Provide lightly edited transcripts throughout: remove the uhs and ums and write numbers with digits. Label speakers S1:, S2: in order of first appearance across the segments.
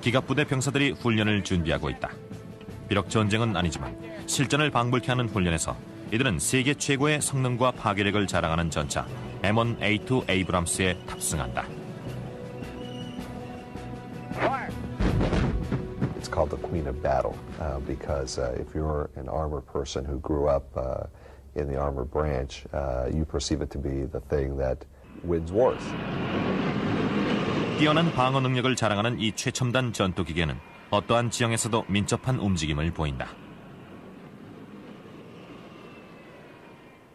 S1: 기갑부대 병사들이 훈련을 준비하고 있다. 비록 전쟁은 아니지만 실전을 방불케 하는 훈련에서 이들은 세계 최고의 성능과 파괴력을 자랑하는 전차 M1A2 에이브람스에 탑승한다.
S2: It's called the Queen of Battle because if you're an armor person who grew up in the armor branch, you perceive it to be the thing that wins wars.
S1: 뛰어난 방어 능력을 자랑하는 이 최첨단 전투기계는 어떠한 지형에서도 민첩한 움직임을 보인다.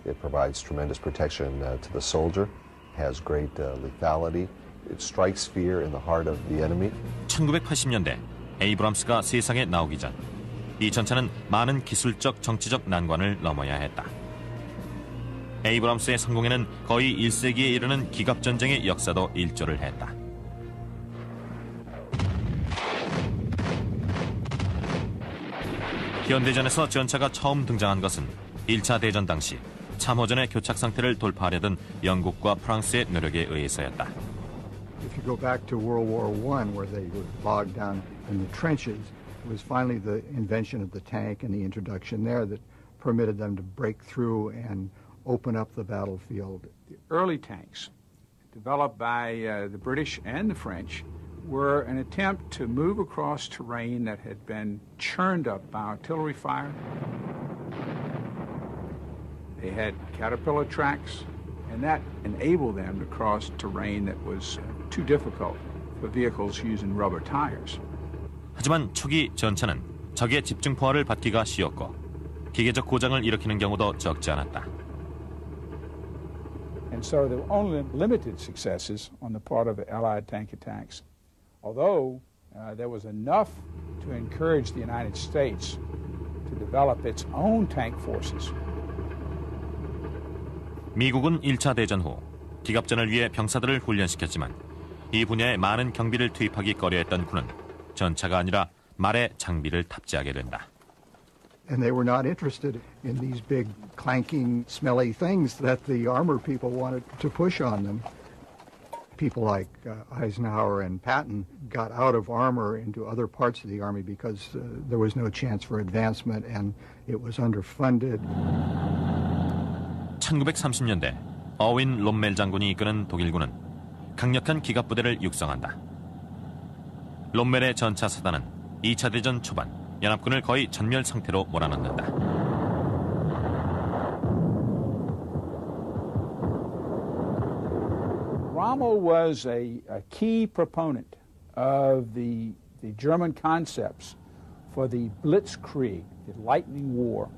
S2: It provides tremendous protection to the soldier, has great lethality. It strikes fear in the heart of the enemy.
S1: 1980년대 에이브람스가 세상에 나오기 전 이 전차는 많은 기술적, 정치적 난관을 넘어야 했다. 에이브람스의 성공에는 거의 1세기에 이르는 기갑전쟁의 역사도 일조를 했다. 현대전에서 전차가 처음 등장한 것은 1차 대전 당시 참호전의 교착 상태를 돌파하려던 영국과 프랑스의 노력에 의해서였다.
S3: If you go back to World War I, where they were bogged down in the trenches, it was finally the invention of the tank and the introduction there that permitted them to break through and open up the battlefield.
S4: The early tanks, developed by the British and the French, were an attempt to move across terrain that had been churned up by artillery fire. They had caterpillar tracks, and that enabled them to cross terrain that was too difficult for vehicles using rubber tires.
S1: 하지만 초기 전차는 적의 집중 포화를 받기가 쉬웠고 기계적 고장을 일으키는 경우도 적지 않았다.
S4: And so there were only limited successes on the part of the Allied tank attacks. Although there was enough to encourage the United States to develop its own tank forces.
S1: 미국은 1차 대전 후 기갑전을 위해 병사들을 훈련시켰지만 이 분야에 많은 경비를 투입하기 꺼려했던 군은 전차가 아니라 말의 장비를 탑재하게 된다.
S3: And they were not interested in these big clanking, smelly things that the armor people wanted to push on them. People like Eisenhower and Patton got out of armor into other parts of the Army because there was no chance for advancement and it was underfunded.
S1: 1930년대 어윈 롬멜 장군이 이끄는 독일군은 강력한 기갑부대를 육성한다. 롬멜의 전차 사단은 2차 대전 초반 연합군을 거의 전멸 상태로 몰아넣는다.
S4: Rommel was a key proponent of the German concepts for the Blitzkrieg, the lightning war.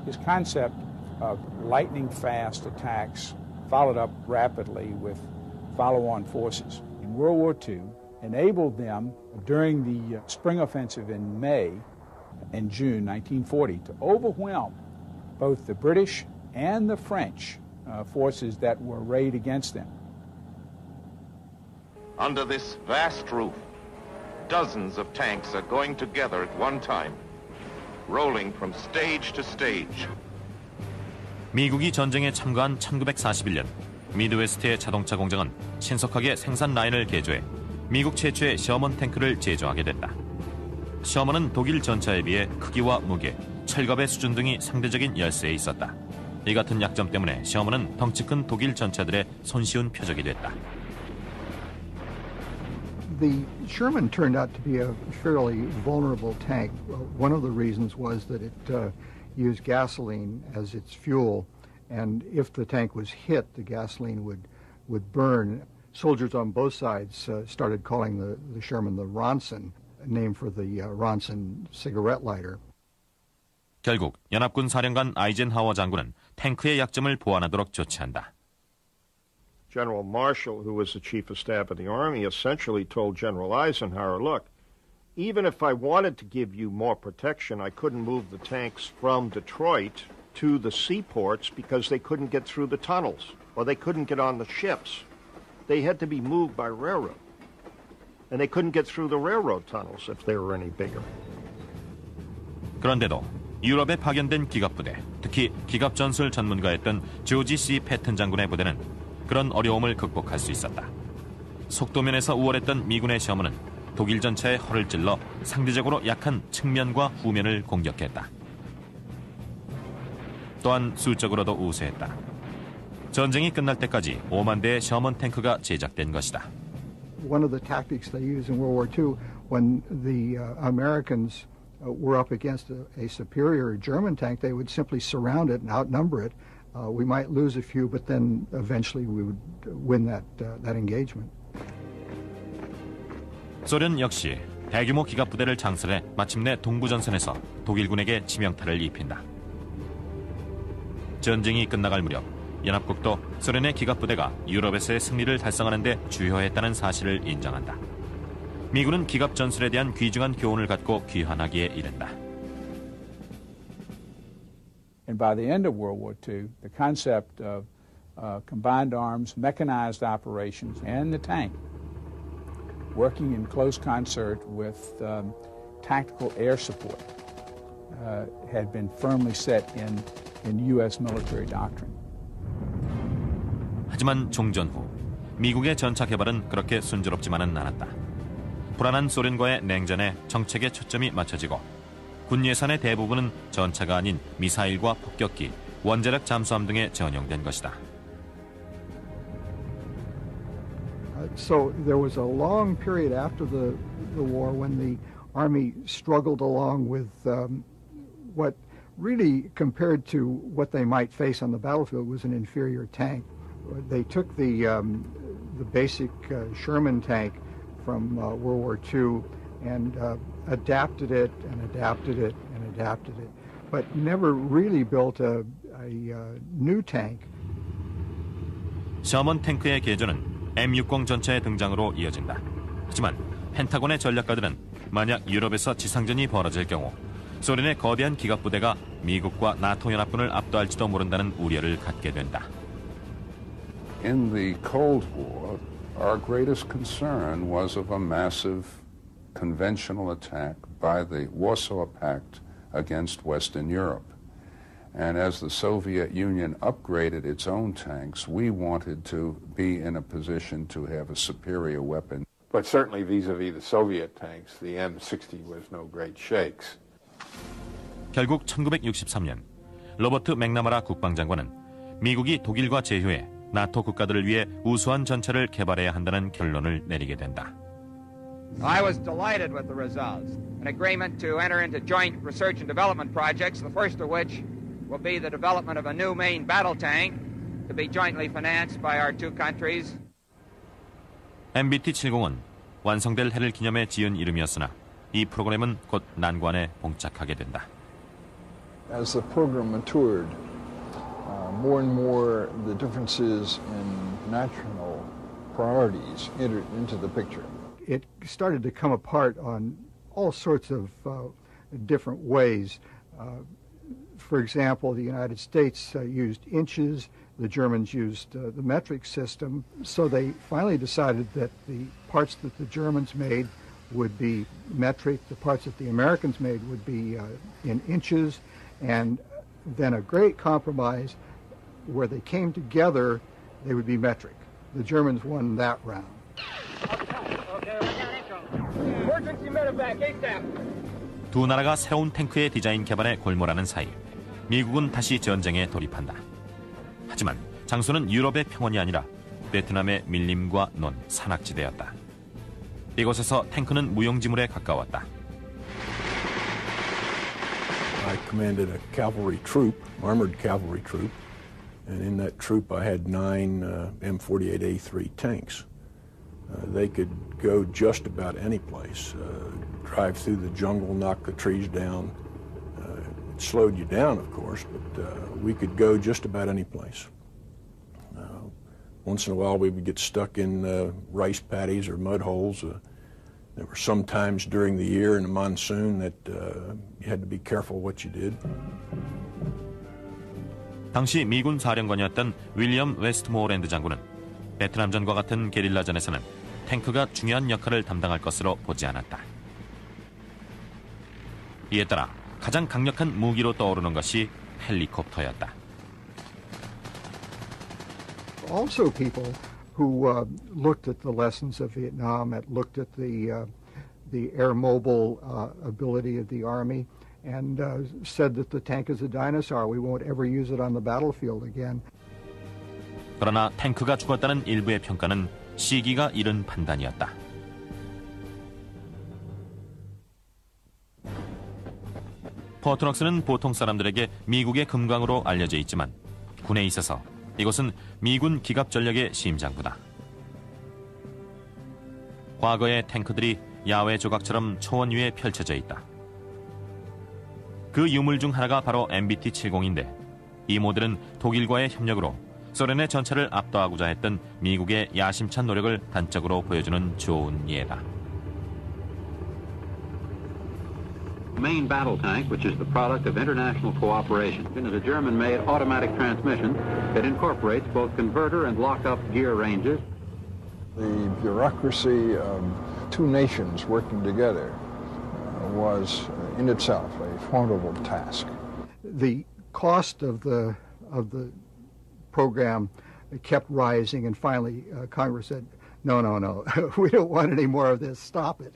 S4: His concept of lightning-fast attacks followed up rapidly with follow-on forces in World War II enabled them during the spring offensive in May and June 1940 to overwhelm both the British and the French forces that were arrayed against them.
S5: Under this vast roof, dozens of tanks are going together at one time, rolling from stage to stage.
S1: 미국이 전쟁에 참가한 1941년 미드웨스트의 자동차 공장은 신속하게 생산 라인을 개조해 미국 최초의 셔먼 탱크를 제조하게 됐다. 셔먼은 독일 전차에 비해 크기와 무게, 철갑의 수준 등이 상대적인 열세에 있었다. 이 같은 약점 때문에 셔먼은 덩치 큰 독일 전차들의 손쉬운 표적이 됐다.
S3: The Sherman turned out to be a fairly vulnerable tank. One of the reasons was that it used gasoline as its fuel, and if the tank was hit, the gasoline would burn. Soldiers on both sides started calling the Sherman the Ronson, a name for the Ronson cigarette lighter.
S1: 결국 연합군 사령관 아이젠하워 장군은 탱크의 약점을 보완하도록 조치한다.
S6: General Marshall, who was the chief of staff of the Army, essentially told General Eisenhower, look, even if I wanted to give you more protection, I couldn't move the tanks from Detroit to the seaports because they couldn't get through the tunnels or they couldn't get on the ships. They had to be moved by railroad. And they couldn't get through the railroad tunnels if they were any bigger.
S1: 그런데도 유럽에 파견된 기갑부대, 특히 기갑 전술 전문가였던 조지 C. 패튼 장군의 부대는 그런 어려움을 극복할 수 있었다. 속도면에서 우월했던 미군의 시험은 독일 전차의 허를 찔러 상대적으로 약한 측면과 후면을 공격했다. 또한 수적으로도 우세했다. 전쟁이 끝날 때까지 5만 대의 셔먼 탱크가 제작된 것이다.
S3: One of the tactics they used in World War II when the Americans were up against a superior German tank, they would simply surround it and outnumber it. We might lose a few, but then eventually we would win that engagement.
S1: 소련 역시 대규모 기갑 부대를 창설해 마침내 동부전선에서 독일군에게 치명타를 입힌다. 전쟁이 끝나갈 무렵 연합국도 소련의 기갑 부대가 유럽에서의 승리를 달성하는 데 주요했다는 사실을 인정한다. 미군은 기갑 전술에 대한 귀중한 교훈을 갖고 귀환하기에 이른다.
S4: And by the end of World War II, the concept of combined arms, mechanized operations, and the tank, working in close concert with tactical air support, had been firmly set in U.S. military doctrine.
S1: 하지만 종전 후 미국의 전차 개발은 그렇게 순조롭지만은 않았다. 불안한 소련과의 냉전에 정책의 초점이 맞춰지고 군 예산의 대부분은 전차가 아닌 미사일과 폭격기, 원자력 잠수함 등에 전용된 것이다.
S3: So there was a long period after the war when the Army struggled along with what really, compared to what they might face on the battlefield, was an inferior tank. They took the basic Sherman tank from World War II and adapted it and adapted it and adapted it, but never really built a new tank.
S1: 셔먼 탱크의 개조는 M60 전차의 등장으로 이어진다. 하지만 펜타곤의 전략가들은 만약 유럽에서 지상전이 벌어질 경우 소련의 거대한 기갑 부대가 미국과 나토 연합군을 압도할지도 모른다는 우려를 갖게 된다.
S7: In the Cold War, our greatest concern was of a massive conventional attack by the Warsaw Pact against Western Europe. And as the Soviet Union upgraded its own tanks, we wanted to be in a position to have a superior weapon.
S8: But certainly vis-a-vis the Soviet tanks, the M60 was no great shakes.
S1: 결국 1963년 로버트 맥나마라 국방장관은 미국이 독일과 제휴해 나토 국가들을 위해 우수한 전차를 개발해야 한다는 결론을 내리게 된다.
S9: I was delighted with the results. An agreement to enter into joint research and development projects, the first of which will be the development of a new main battle tank to be jointly financed by our two countries.
S1: MBT-70은 완성될 해를 기념해 지은 이름이었으나 이 프로그램은 곧 난관에 봉착하게 된다.
S10: As the program matured, more and more the differences in national priorities entered into the picture.
S3: It started to come apart on all sorts of different ways. For example, the United States used inches, the Germans used the metric system, so they finally decided that the parts that the Germans made would be metric, the parts that the Americans made would be in inches, and then a great compromise where they came together, they would be metric. The Germans won that round.
S1: 두 나라가 새로운 탱크의 디자인 개발에 골몰하는 사이 미국은 다시 전쟁에 돌입한다. 하지만 장소는 유럽의 평원이 아니라 베트남의 밀림과 논, 산악지대였다. 이곳에서 탱크는 무용지물에 가까웠다.
S11: I commanded a cavalry troop, armored cavalry troop, and in that troop I had 9 M48A3 tanks. They could go just about any place, drive through the jungle, knock the trees down. It slowed you down, of course, but we could go just about any place. Once in a while we would get stuck in rice paddies or mud holes. There were some times during the year in the monsoon that you had to be careful what you did.
S1: 당시 미군 사령관이었던 윌리엄 웨스트모어랜드 장군은 베트남전과 같은 게릴라전에서는 탱크가 중요한 역할을 담당할 것으로 보지 않았다. 이에 따라 가장 강력한 무기로 떠오르는 것이 헬리콥터였다.
S3: Also, people who looked at the lessons of Vietnam, looked at the air mobile ability of the Army, and said that the tank is a dinosaur. We won't ever use it on the battlefield again.
S1: 그러나 탱크가 죽었다는 일부의 평가는 시기가 이른 판단이었다. 포트럭스는 보통 사람들에게 미국의 금강으로 알려져 있지만 군에 있어서 이곳은 미군 기갑 전력의 심장부다. 과거의 탱크들이 야외 조각처럼 초원 위에 펼쳐져 있다. 그 유물 중 하나가 바로 MBT-70인데 이 모델은 독일과의 협력으로 소련의 전차를 압도하고자 했던 미국의 야심찬 노력을 단적으로 보여주는 좋은 예다.
S12: The main battle tank, which is the product of international cooperation, is a German-made automatic transmission that incorporates both converter and lock-up gear ranges.
S10: The bureaucracy of two nations working together was in itself a formidable task.
S3: The cost of the program kept rising, and finally Congress said, no, we don't want any more of this, stop it.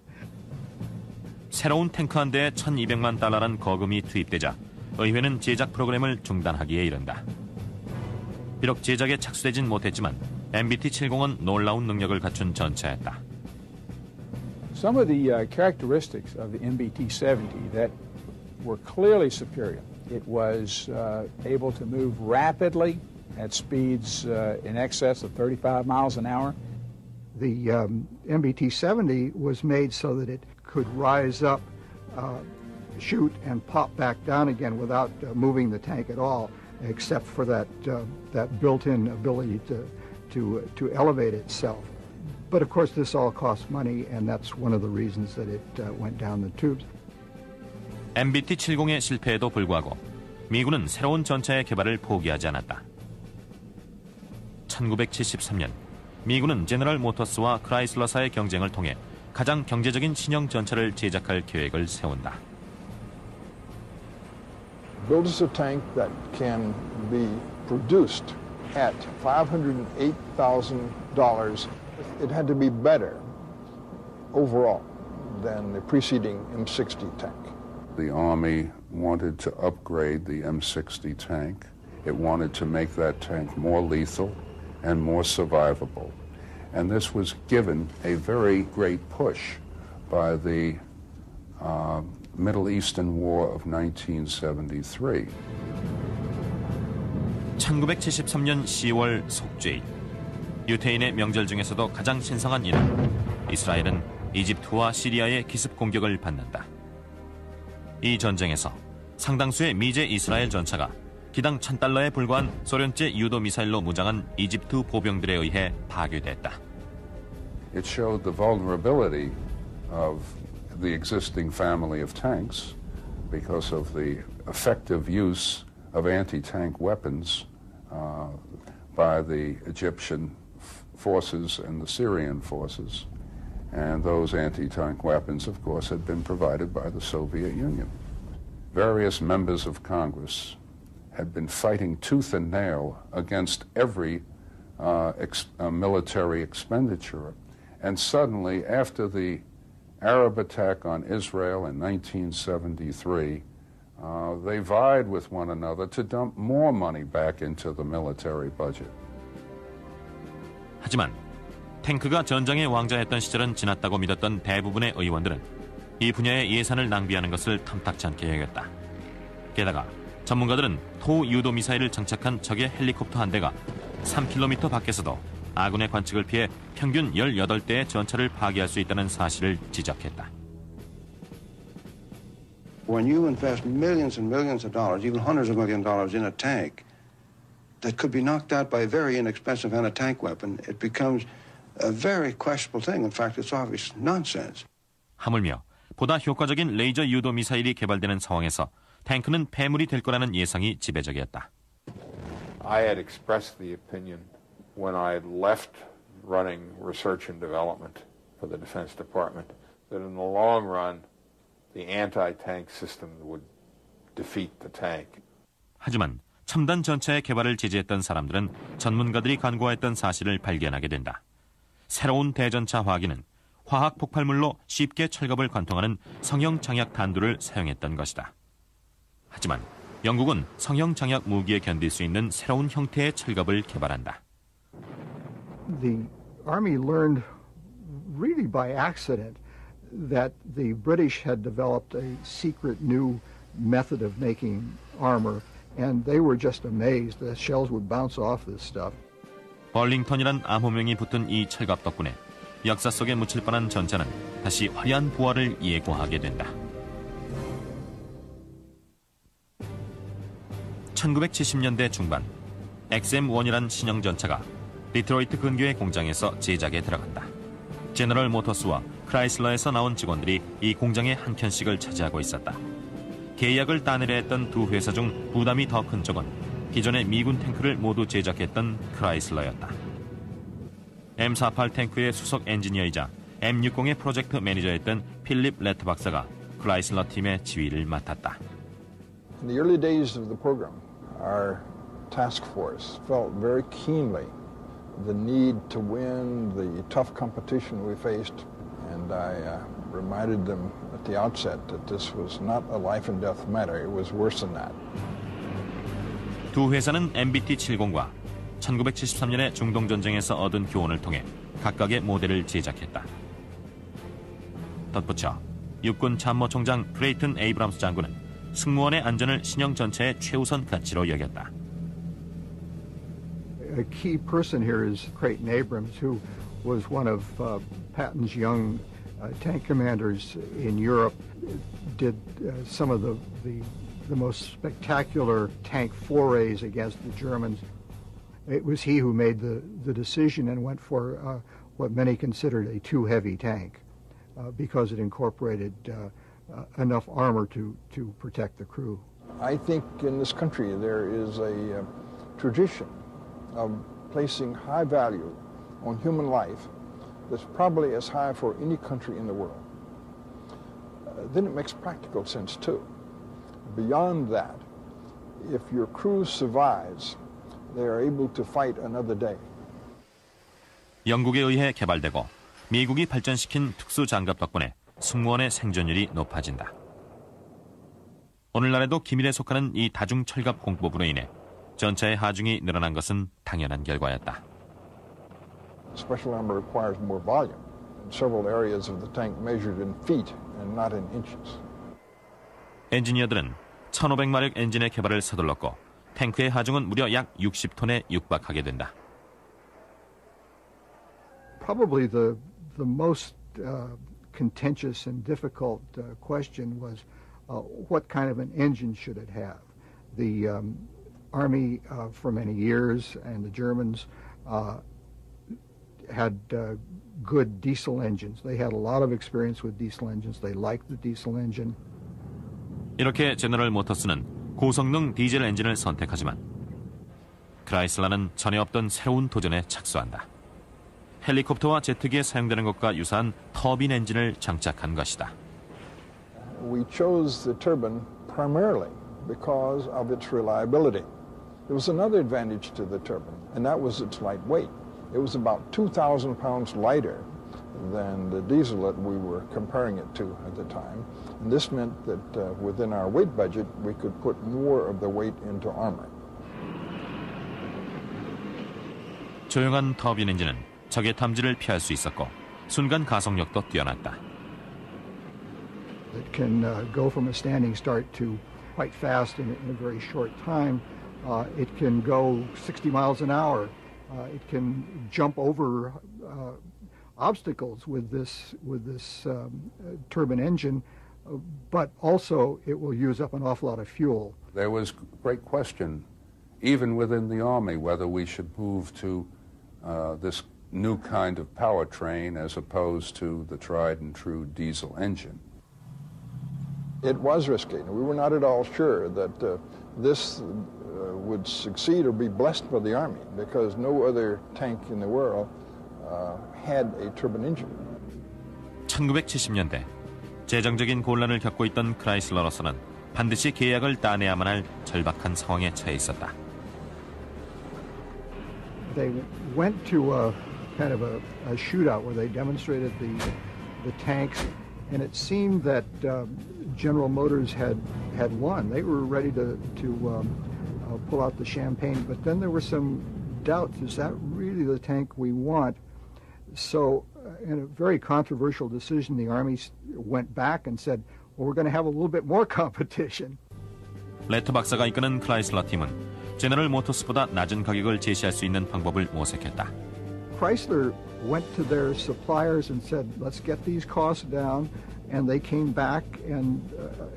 S1: 새로운 탱크 한 대에 $1,200만 거금이 투입되자 의회는 제작 프로그램을 중단하기에 이른다. 비록 제작에 착수되진 못했지만 MBT-70은 놀라운 능력을 갖춘 전차였다.
S4: Some of the characteristics of the MBT-70 that were clearly superior. It was able to move rapidly at speeds in excess of 35 miles an hour.
S3: The MBT-70 was made so that it could rise up, shoot, and pop back down again without moving the tank at all, except for that built-in ability to elevate itself. But of course, this all costs money, and that's one of the reasons that it went down the tubes.
S1: MBT-70의 실패에도 불구하고 미군은 새로운 전차의 개발을 포기하지 않았다. 1973년 미군은 제너럴 모터스와 크라이슬러사의 경쟁을 통해 가장 경제적인 신형 전차를 제작할 계획을 세운다.
S10: Build us a tank that can be produced at $508,000. It had to be better overall than the preceding M60 tank.
S7: The Army wanted to upgrade the M60 tank. It wanted to make that tank more lethal and more survivable. And this was given a very great push by the Middle Eastern War of 1973.
S1: 1973년 10월 속죄일, 유태인의 명절 중에서도 가장 신성한 이날, 이스라엘은 이집트와 시리아의 기습 공격을 받는다. 이 전쟁에서 상당수의 미제 이스라엘 전차가 기당 $1,000에 불과한 소련제 유도 미사일로 무장한 이집트 보병들에 의해 파괴됐다.
S7: It showed the vulnerability of the existing family of tanks because of the effective use of anti-tank weapons by the Egyptian forces and the Syrian forces. And those anti-tank weapons, of course, had been provided by the Soviet Union. Various members of Congress had been fighting tooth and nail against every military expenditure. And suddenly, after the Arab attack on Israel in 1973, they vied with one another to dump more money back into the military budget.
S1: 하지만 탱크가 전장의 왕자였던 시절은 지났다고 믿었던 대부분의 의원들은 이 분야의 예산을 낭비하는 것을 탐탁치 않게 여겼다. 게다가 전문가들은 토 유도 미사일을 장착한 적의 헬리콥터 한 대가 3km 밖에서도 아군의 관측을 피해 평균 18대의 전차를 파괴할 수 있다는 사실을 지적했다.
S13: When you invest millions and millions of dollars, even hundreds of millions of dollars in a tank that could be knocked out by a very inexpensive anti-tank weapon, it becomes a very questionable thing. In fact, it's obvious nonsense.
S1: 하물며 보다 효과적인 레이저 유도 미사일이 개발되는 상황에서 탱크는 폐물이 될 거라는 예상이 지배적이었다.
S8: I had expressed the opinion when I had left running research and development for the Defense Department that in the long run, the anti-tank system would defeat the tank.
S1: 하지만 첨단 전차의 개발을 지지했던 사람들은 전문가들이 간구했던 사실을 발견하게 된다. 새로운 대전차 화기는 화학 폭발물로 쉽게 철갑을 관통하는 성형 장약 단두를 사용했던 것이다. 하지만 영국은 성형 장약 무기에 견딜 수 있는 새로운 형태의 철갑을 개발한다.
S3: The Army learned really by accident that the British had developed a secret new method of making armor, and they were just amazed. The shells would bounce off this stuff.
S1: 벌링턴이란 암호명이 붙은 이 철갑 덕분에 역사 속에 묻힐 뻔한 전차는 다시 화려한 부활을 예고하게 된다. 1970년대 중반, XM-1이란 신형 전차가 디트로이트 근교의 공장에서 제작에 들어간다. 제너럴 모터스와 크라이슬러에서 나온 직원들이 이 공장의 한 켠씩을 차지하고 있었다. 계약을 따내려 했던 두 회사 중 부담이 더 큰 쪽은 기존의 미군 탱크를 모두 제작했던 크라이슬러였다. M48 탱크의 수석 엔지니어이자 M60의 프로젝트 매니저였던 필립 레트 박사가 크라이슬러 팀의 지휘를 맡았다.
S10: In the early days of the program, our task force felt very keenly the need to win the tough competition we faced, and I reminded them at the outset that this was not a life and death matter. It was worse than that.
S1: 두 회사는 MBT-70과 1973년의 중동전쟁에서 얻은 교훈을 통해 각각의 모델을 제작했다. 덧붙여 육군 참모총장 크레이튼 에이브람스 장군은 승무원의 안전을 신형 전차의 최우선 가치로 여겼다.
S3: A key person here is Creighton Abrams, who was one of Patton's young tank commanders in Europe, did some of the most spectacular tank forays against the Germans. It was he who made the decision and went for what many considered a too heavy tank because it incorporated enough armor to protect the crew.
S10: I think in this country there is a tradition of placing high value on human life that's probably as high for any country in the world. Then it makes practical sense too. Beyond that, if your crew survives, they are able to fight another day.
S1: 영국에 의해 개발되고 미국이 발전시킨 특수장갑 덕분에 승무원의 생존율이 높아진다. 오늘날에도 기밀에 속하는 이 다중철갑 공법으로 인해 전차의 하중이 늘어난 것은 당연한 결과였다.
S10: Special armor requires more volume. In several areas of the tank measured in feet and not in inches.
S1: 엔지니어들은 1500마력 엔진의 개발을 서둘렀고 탱크의 하중은 무려 약 60톤에 육박하게 된다.
S3: Probably the most contentious and difficult question was what kind of an engine should it have? The Army for many years and the Germans had good diesel engines. They had a lot of experience with diesel engines. They liked the diesel engine.
S1: 이렇게 제너럴 모터스는 고성능 디젤 엔진을 선택하지만 크라이슬러는 전에 없던 새로운 도전에 착수한다. 헬리콥터와 제트기에 사용되는 것과 유사한 터빈 엔진을 장착한 것이다.
S10: We chose the turbine primarily because of its reliability. There was another advantage to the turbine, and that was its light weight. It was about 2,000 pounds lighter than the diesel that we were comparing it to at the time. And this meant that within our weight budget, we could put more of the weight into armor.
S1: 조용한 터빈 엔진은 적의 탐지를 피할 수 있었고 순간 가속력도 뛰어났다.
S3: It can go from a standing start to quite fast in a very short time. It can go 60 miles an hour. It can jump over obstacles with this turbine engine, but also it will use up an awful lot of fuel.
S7: There was great question, even within the Army, whether we should move to this new kind of powertrain as opposed to the tried and true diesel engine.
S10: It was risky. We were not at all sure that this would succeed or be blessed by the Army because no other tank in the world had a turbine engine.
S1: 1970년대 재정적인 곤란을 겪고 있던 크라이슬러로서는 반드시 계약을 따내야만 할 절박한 상황에 처해 있었다.
S3: They went to a kind of a shootout where they demonstrated the tanks, and it seemed that General Motors had won. They were ready to pull out the champagne, but then there were some doubts. Is that really the tank we want? So in a very controversial decision, the Army went back and said, well, we're going to have a little bit more competition.
S1: 레트 박사가 이끄는 크라이슬러 팀은 제너럴 모터스보다 낮은 가격을 제시할 수 있는 방법을 모색했다.
S3: Chrysler went to their suppliers and said, let's get these costs down, and they came back, and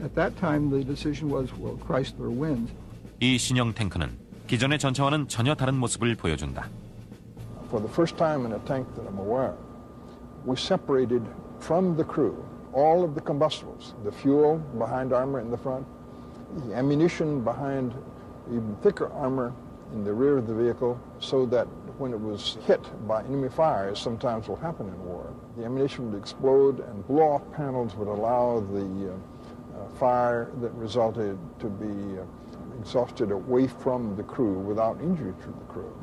S3: at that time the decision was, well, Chrysler wins.
S1: 이 신형 탱크는 기존의 전차와는 전혀 다른 모습을 보여준다.
S10: For the first time in a tank that I'm aware of, we separated from the crew all of the combustibles, the fuel behind armor in the front, the ammunition behind even thicker armor in the rear of the vehicle, so that when it was hit by enemy fire, as sometimes will happen in war, the ammunition would explode and blow off panels would allow the fire that resulted to be exhausted away from the crew without injury to the crew.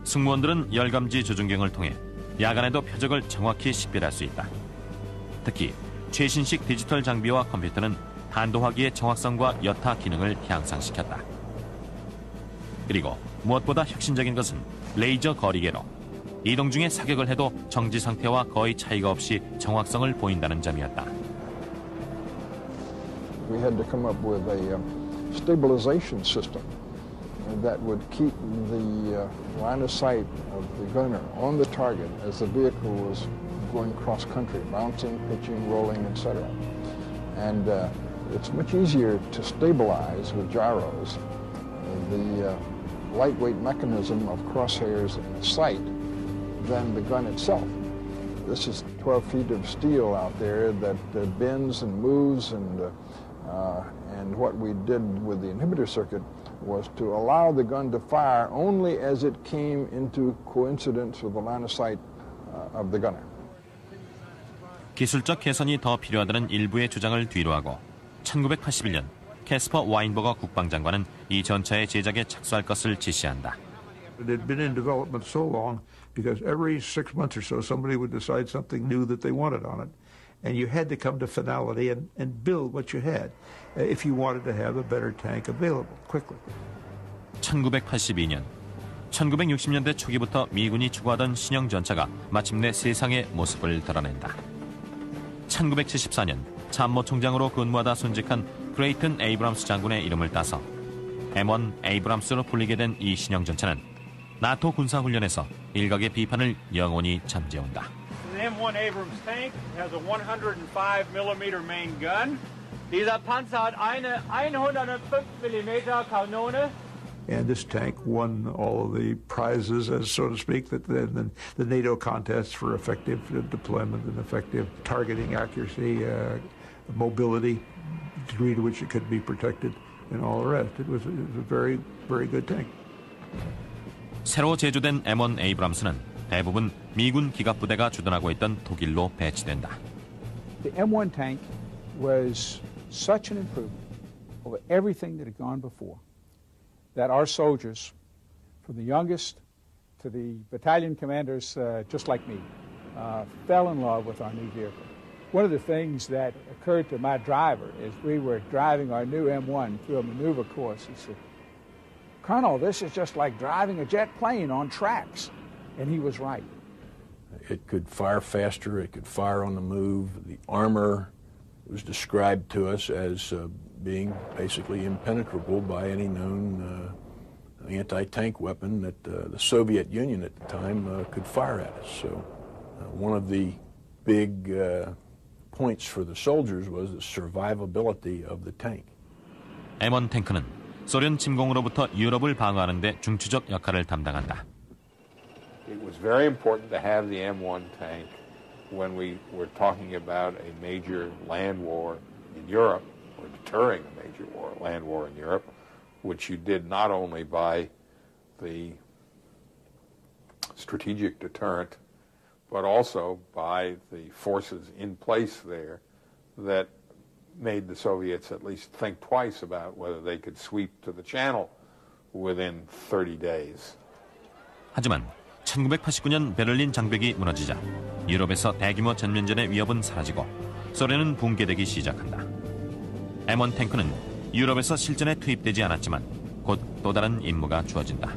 S1: 승무원들은 열감지 조준경을 통해 야간에도 표적을 정확히 식별할 수 있다. 특히 최신식 디지털 장비와 컴퓨터는 한도화기의 정확성과 여타 기능을 향상시켰다. 그리고 무엇보다 혁신적인 것은 레이저 거리계로 이동 중에 사격을 해도 정지 상태와 거의 차이가 없이 정확성을 보인다는 점이었다.
S10: We had to come up with a stabilization system that would keep the line of sight of the gunner on the target as the vehicle was going cross-country, bouncing, pitching, rolling, etc. And it's much easier to stabilize with gyros the lightweight mechanism of crosshairs in the sight than the gun itself. This is 12 feet of steel out there that bends and moves, and what we did with the inhibitor circuit was to allow the gun to fire only as it came into coincidence with the line of sight of the gunner.
S1: 기술적 개선이 더 필요하다는 일부의 주장을 뒤로하고 1981년 캐스퍼 와인버거 국방장관은 이 전차의 제작에 착수할 것을 지시한다.
S14: It had been in development so long because every 6 months or so somebody would decide something new that they wanted on it. And you had to come to finality and build what you had if you wanted to have a better tank available quickly.
S1: 1982년, 1960년대 초기부터 미군이 추구하던 신형 전차가 마침내 세상의 모습을 드러낸다. 1974년 참모총장으로 근무하다 순직한 크레이튼 에이브람스 장군의 이름을 따서 M1 에이브람스로 불리게 된 이 신형 전차는 나토 군사훈련에서 일각의 비판을 영원히 잠재운다.
S15: The M1 Abrams tank has a 105mm main gun. Dieser Panzer hat eine 105mm Kanone.
S14: And this tank won all of the prizes, as so to speak, that the NATO contests for effective deployment and effective targeting accuracy, mobility, degree to which it could be protected, and all the rest. It was a very, very good tank.
S1: 새로 제조된 M1 에이브람스는 대부분 미군 기갑부대가 주둔하고 있던 독일로 배치된다.
S4: The M1 tank was such an improvement over everything that had gone before that our soldiers, from the youngest to the battalion commanders just like me, fell in love with our new vehicle. One of the things that occurred to my driver as we were driving our new M1 through a maneuver course, he said, "Colonel, this is just like driving a jet plane on tracks." And he was right.
S11: It could fire faster, it could fire on the move. The armor was described to us as being basically impenetrable by any known anti-tank weapon that the Soviet Union at the time could fire at us. So one of the big points for the soldiers was the survivability of the tank.
S1: M1 탱크는 소련 침공으로부터 유럽을 방어하는 데 중추적 역할을 담당한다.
S8: It was very important to have the M1 tank when we were talking about a major land war in Europe, or deterring a major land war in Europe, which you did not only by the strategic deterrent, but also by the forces in place there that made the Soviets at least think twice about whether they could sweep to the Channel within 30 days.
S1: 하지만 1989년 베를린 장벽이 무너지자 유럽에서 대규모 전면전의 위협은 사라지고 소련은 붕괴되기 시작한다. M1 탱크는 유럽에서 실전에 투입되지 않았지만 곧 또 다른 임무가 주어진다.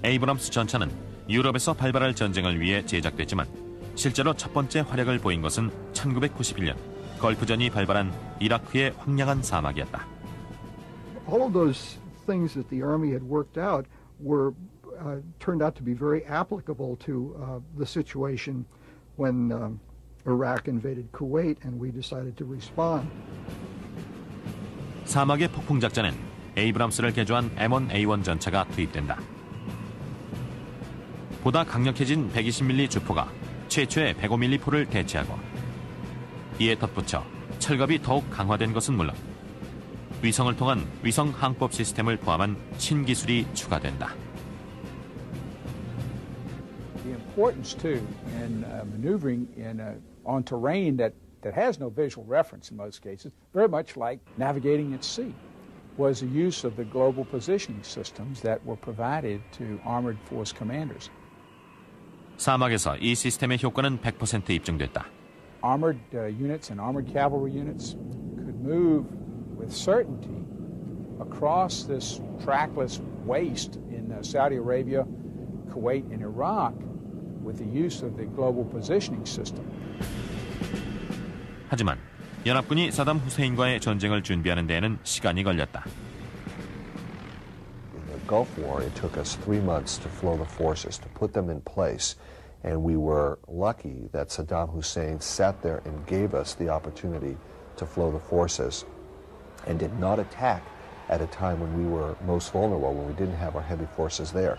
S1: 에이브람스 전차는 유럽에서 발발할 전쟁을 위해 제작됐지만 실제로 첫 번째 활약을 보인 것은 1991년 걸프전이 발발한 이라크의 황량한 사막이었다.
S3: All of those things that the Army had worked out were turned out to be very applicable to the situation when Iraq invaded Kuwait and we decided to respond.
S1: 사막의 폭풍 작전엔 에이브람스를 개조한 M1A1 전차가 투입된다. 보다 강력해진 120mm 주포가 최초의 105mm 포를 대체하고 이에 덧붙여 철갑이 더욱 강화된 것은 물론 위성을 통한 위성 항법 시스템을 포함한 신기술이 추가된다.
S4: The importance too in maneuvering on terrain that has no visual reference in most cases, very much like navigating at sea, was the use of the global positioning systems that were provided to armored force commanders.
S1: 사막에서 이 시스템의 효과는 100% 입증됐다.
S4: Armored units and armored cavalry units could move with certainty across this trackless waste in Saudi Arabia, Kuwait, and Iraq with the use of the global positioning system.
S1: 하지만 연합군이 사담 후세인과의 전쟁을 준비하는 데에는 시간이 걸렸다.
S2: In the Gulf War, it took us 3 months to flow the forces, to put them in place. And we were lucky that Saddam Hussein sat there and gave us the opportunity to flow the forces and did not attack at a time when we were most vulnerable, when we didn't have our heavy forces there.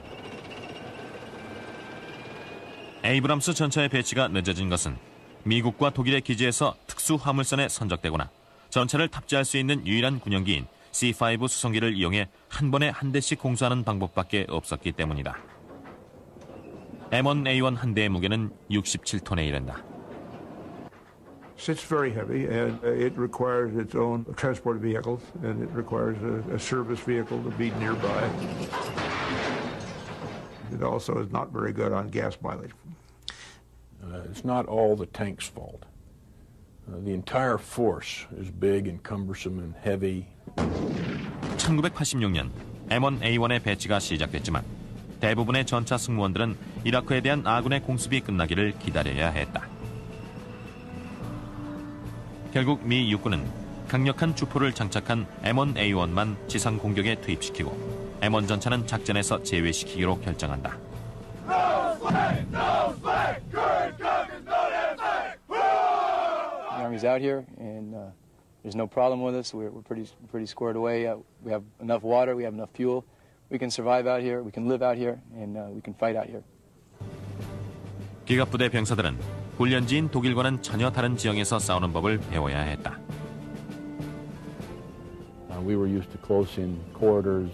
S1: 에이브람스 전차의 배치가 늦어진 것은 미국과 독일의 기지에서 특수 화물선에 선적되거나 전차를 탑재할 수 있는 유일한 군용기인 C-5 수송기를 이용해 한 번에 한 대씩 공수하는 방법밖에 없었기 때문이다. M1A1 한 대의 무게는 67톤에 이른다.
S14: It's very heavy, and it requires its own transport vehicles, and it requires a service vehicle to be nearby. It also is not very good on gas mileage.
S11: It's not all the tank's fault. The entire force is big and cumbersome and heavy.
S1: 1986년 M1A1의 배치가 시작됐지만 대부분의 전차 승무원들은 이라크에 대한 아군의 공습이 끝나기를 기다려야 했다. 결국 미 육군은 강력한 주포를 장착한 M1A1만 지상 공격에 투입시키고 M1 전차는 작전에서 제외시키기로 결정한다.
S16: The Army's out here, and there's no problem with us. We're pretty squared away. We have enough water. We have enough fuel. We can survive out here. We can live out here, and we can fight out here.
S1: 기갑부대 병사들은 훈련지인 독일과는 전혀 다른 지형에서 싸우는 법을 배워야 했다.
S17: We were used to close-in corridors,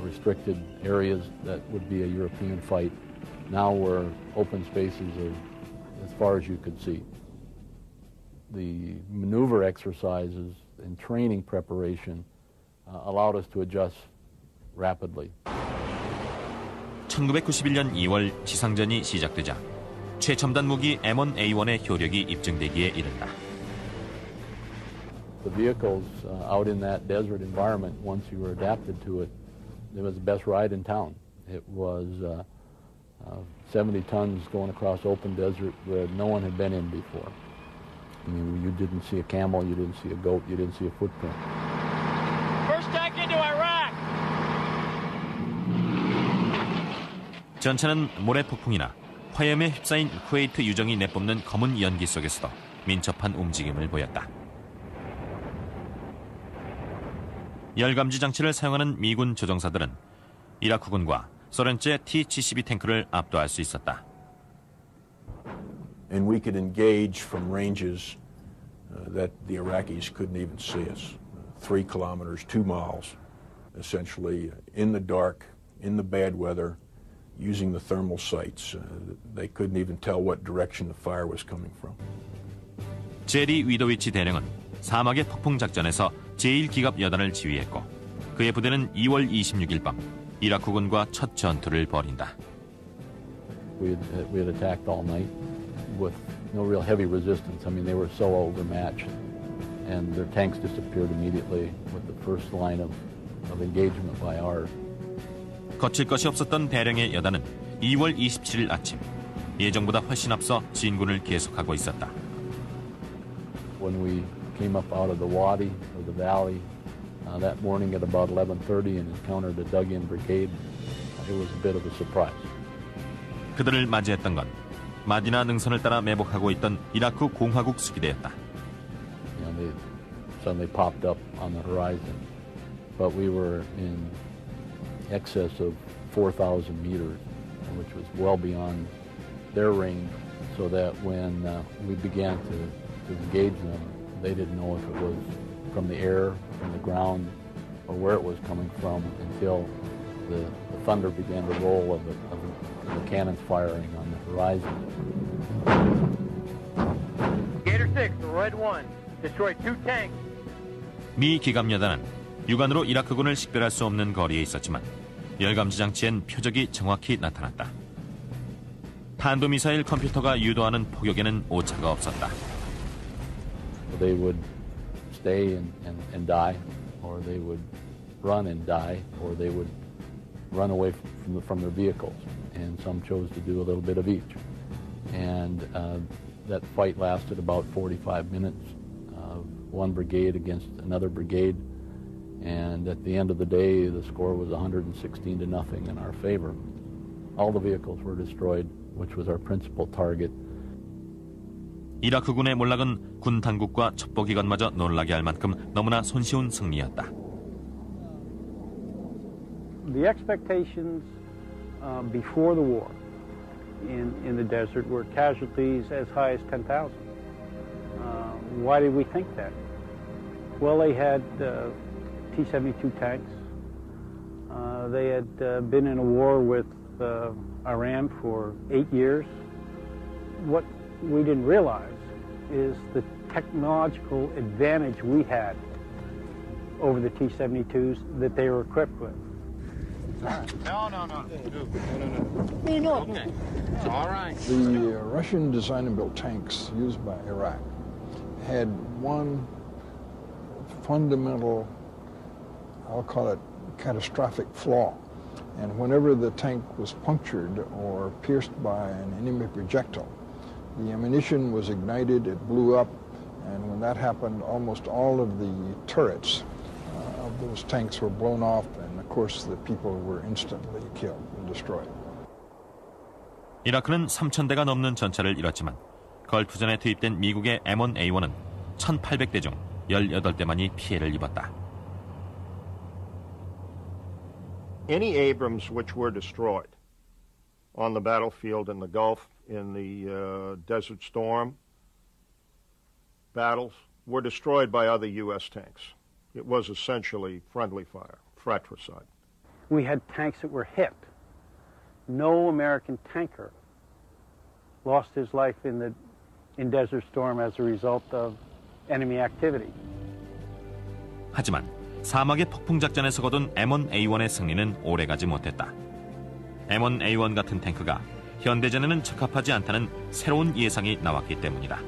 S17: restricted areas that would be a European fight. Now we're open spaces as far as you could see. The maneuver exercises and training preparation allowed us to adjust rapidly.
S1: 1991년 2월 지상전이 시작되자 최첨단 무기 M1A1의 효력이 입증되기에 이른다.
S17: The vehicles out in that desert environment, once you were adapted to it, it was the best ride in town. It was 70 tons going across open desert where no one had been in before. You didn't see a camel, you didn't see a goat, you didn't see a footprint.
S15: First tank into Iraq!
S1: 전차는 모래폭풍이나 화염에 휩싸인 쿠웨이트 유정이 내뿜는 검은 연기 속에서도 민첩한 움직임을 보였다. 열감지 장치를 사용하는 미군 조종사들은 이라크군과 소련제 T-72 탱크를 압도할 수 있었다.
S11: And we could engage from ranges that the Iraqis couldn't even see us. 3 kilometers, 2 miles, essentially in the dark, in the bad weather, using the thermal sights. They couldn't even tell what direction the fire was coming from.
S1: 제리 위도위치 대령은 사막의 폭풍 작전에서 제1기갑 여단을 지휘했고 그의 부대는 2월 26일 밤 이라크군과 첫 전투를 벌인다.
S17: We had attacked all night with no real heavy resistance. I mean, they were so overmatched, and their tanks disappeared immediately with the first line of engagement by ours.
S1: 거칠 것이 없었던 대령의 여단은 2월 27일 아침 예정보다 훨씬 앞서 진군을 계속하고 있었다.
S17: When we came up out of the wadi or the valley that morning at about 11:30 and encountered a dug-in brigade, it was a bit of a surprise.
S1: 그들을 맞이했던 건 마디나 능선을 따라 매복하고 있던 이라크 공화국 수비대였다.
S17: They suddenly popped up on the horizon, but we were in excess of 4,000 meters, which was well beyond their range, so that when we began to engage them, they didn't know if it was from the air, from the ground, or where it was coming from until the thunder began to roll of the cannons firing on the horizon.
S15: Gator 6, the Red 1, destroyed 2 tanks.
S1: 미 기갑여단은 육안으로 이라크군을 식별할 수 없는 거리에 있었지만 열감지 장치엔 표적이 정확히 나타났다. 탄도미사일 컴퓨터가 유도하는 포격에는 오차가 없었다.
S17: They would stay and die, or they would run and die, or they would run away from their vehicles. And some chose to do a little bit of each. And that fight lasted about 45 minutes, one brigade against another brigade. And at the end of the day, the score was 116 to nothing in our favor. All the vehicles were destroyed, which was our principal target.
S1: 이라크군의 몰락은 군 당국과 첩보기관마저 놀라게 할 만큼 너무나 손쉬운 승리였다.
S18: The expectations before the war in the desert were casualties as high as 10,000. Why did we think that? Well, they had T-72 tanks. They had been in a war with Iran for 8 years. What we didn't realize is the technological advantage we had over the T-72s that they were equipped with.
S15: No.
S18: Okay.
S15: It's all right.
S10: The Russian design and built tanks used by Iraq had one fundamental, I'll call it catastrophic flaw. And whenever the tank was punctured or pierced by an enemy projectile, the ammunition was ignited, it blew up, and when that happened, almost all of the turrets of those tanks were blown off, and of course the people were instantly killed and destroyed.
S1: 이라크는 3,000대가 넘는 전차를 잃었지만 걸프전에 투입된 미국의 M1A1은 1,800대 중 18대만이 피해를 입었다.
S6: Any Abrams which were destroyed on the battlefield in the Gulf, in the Desert Storm battles, were destroyed by other U.S. tanks. It was essentially friendly fire, fratricide.
S18: We had tanks that were hit. No American tanker lost his life in Desert Storm as a result of enemy activity.
S1: 하지만 사막의 폭풍 작전에서 거둔 M1A1의 승리는 오래가지 못했다. M1A1 같은 탱크가 현대전에는 적합하지 않다는 새로운 예상이 나왔기 때문이다.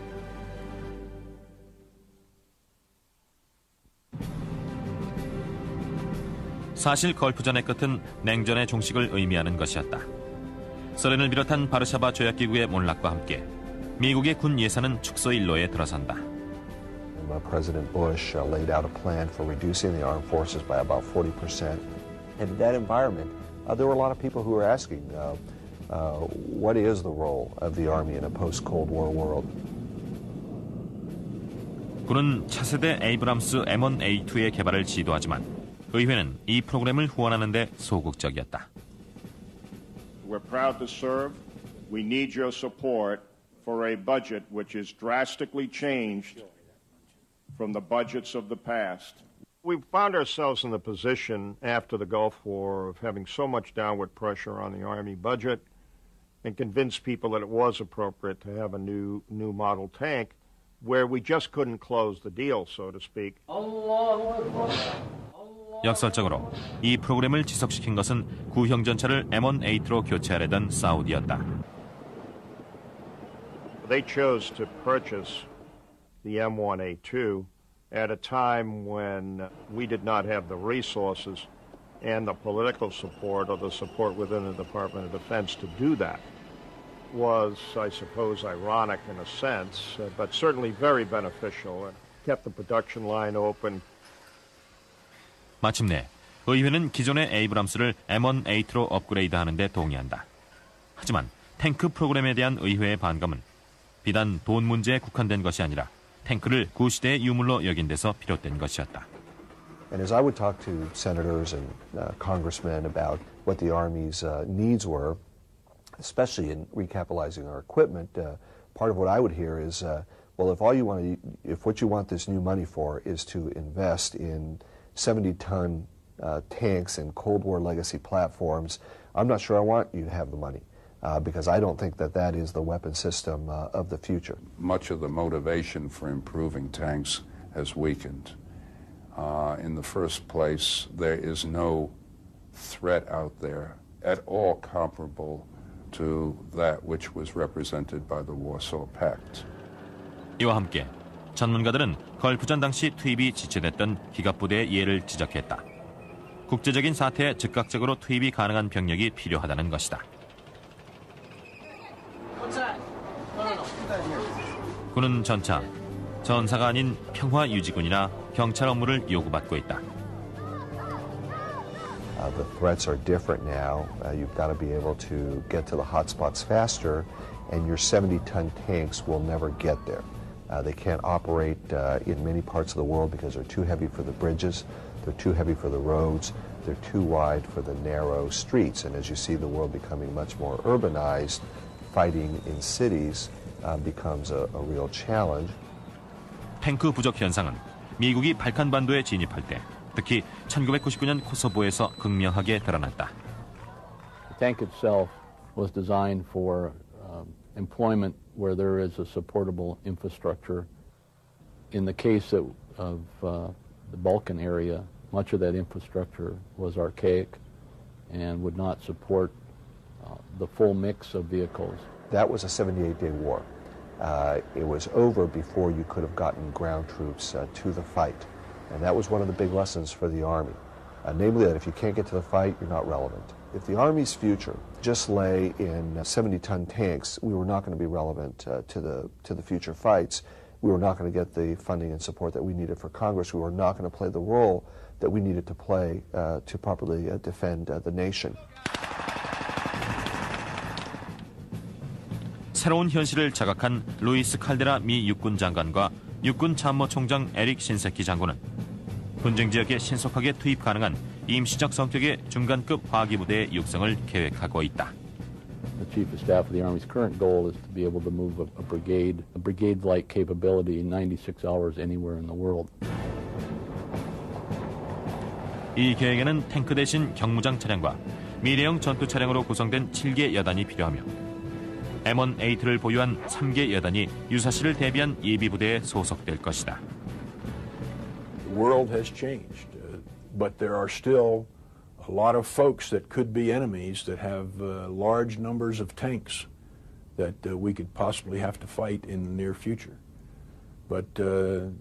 S1: 사실 걸프전의 끝은 냉전의 종식을 의미하는 것이었다. 소련을 비롯한 바르샤바 조약기구의 몰락과 함께 미국의 군 예산은 축소 일로에 들어선다.
S2: President Bush laid out a plan for reducing the armed forces by about 40%. And in that environment, there were a lot of people who were asking, what is the role of the Army in a post-Cold War world?
S1: 군은 차세대 에이브람스 M1A2의 개발을 지도하지만 의회는 이 프로그램을 후원하는 데 소극적이었다.
S19: We're proud to serve. We need your support for a budget which is drastically changed from the budgets of the past.
S6: We found ourselves in the position after the Gulf War of having so much downward pressure on the Army budget and convinced people that it was appropriate to have a new model tank where we just couldn't close the deal, so to speak.
S1: 역설적으로 이 프로그램을 지속시킨 것은 구형 전차를 M1A2로 교체하려던 사우디였다.
S6: They chose to purchase the M1A2 at a time when we did not have the resources and the political support or the support within the Department of Defense to do that. Was, I suppose, ironic in a sense, but certainly very beneficial. It kept the production line open.
S1: 마침내 의회는 기존의 에이브람스를 M1A2로 업그레이드하는 데 동의한다. 하지만 탱크 프로그램에 대한 의회의 반감은 비단 돈 문제에 국한된 것이 아니라 탱크를 구시대의 유물로 여긴 데서 비롯된 것이었다.
S2: And as I would talk to senators and congressmen about what the Army's needs were, especially in recapitalizing our equipment, part of what I would hear is, well, if what you want this new money for is to invest in 70-ton tanks and Cold War legacy platforms, I'm not sure I want you to have the money. Because I don't think that is the weapon system of the future.
S7: Much of the motivation for improving tanks has weakened. In the first place, there is no threat out there at all comparable to that which was represented by the Warsaw Pact.
S1: 이와 함께 전문가들은 걸프전 당시 투입이 지체됐던 기갑부대의 예를 지적했다. 국제적인 사태에 즉각적으로 투입이 가능한 병력이 필요하다는 것이다. 군은 전차, 전사가 아닌 평화유지군이나 경찰 업무를 요구받고 있다.
S2: The threats are different now. You've got to be able to get to the hot spots faster, and your 70-ton tanks will never get there. They can't operate in many parts of the world because they're too heavy for the bridges, they're too heavy for the roads, they're too wide for the narrow streets. And as you see the world becoming much more urbanized, fighting in cities becomes a real challenge.
S1: 탱크 부족 현상은 미국이 발칸반도에 진입할 때, 특히 1999년 코소보에서 극명하게 드러났다.
S17: The tank itself was designed for employment where there is a supportable infrastructure. In the case of the Balkan area, much of that infrastructure was archaic and would not support the full mix of vehicles.
S2: That was a 78-day war. It was over before you could have gotten ground troops to the fight. And that was one of the big lessons for the Army. Namely that if you can't get to the fight, you're not relevant. If the Army's future just lay in 70-ton tanks, we were not going to be relevant to the future fights. We were not going to get the funding and support that we needed for Congress. We were not going to play the role that we needed to play to properly defend the nation.
S1: 새로운 현실을 자각한 루이스 칼데라 미 육군 장관과 육군 참모총장 에릭 신세키 장군은 분쟁 지역에 신속하게 투입 가능한 임시적 성격의 중간급 화기부대의 육성을 계획하고 있다.
S17: The Chief of Staff of the Army's current goal is to be able to move a brigade-like capability in 96 hours anywhere in the world.
S1: 이 계획에는 탱크 대신 경무장 차량과 미래형 전투 차량으로 구성된 7개 여단이 필요하며 M1A2를 보유한 3개 여단이 유사시를 대비한 예비부대에 소속될 것이다.
S11: The world has changed, but there are still a lot of folks that could be enemies that have large numbers of tanks that we could possibly have to fight in the near future. But the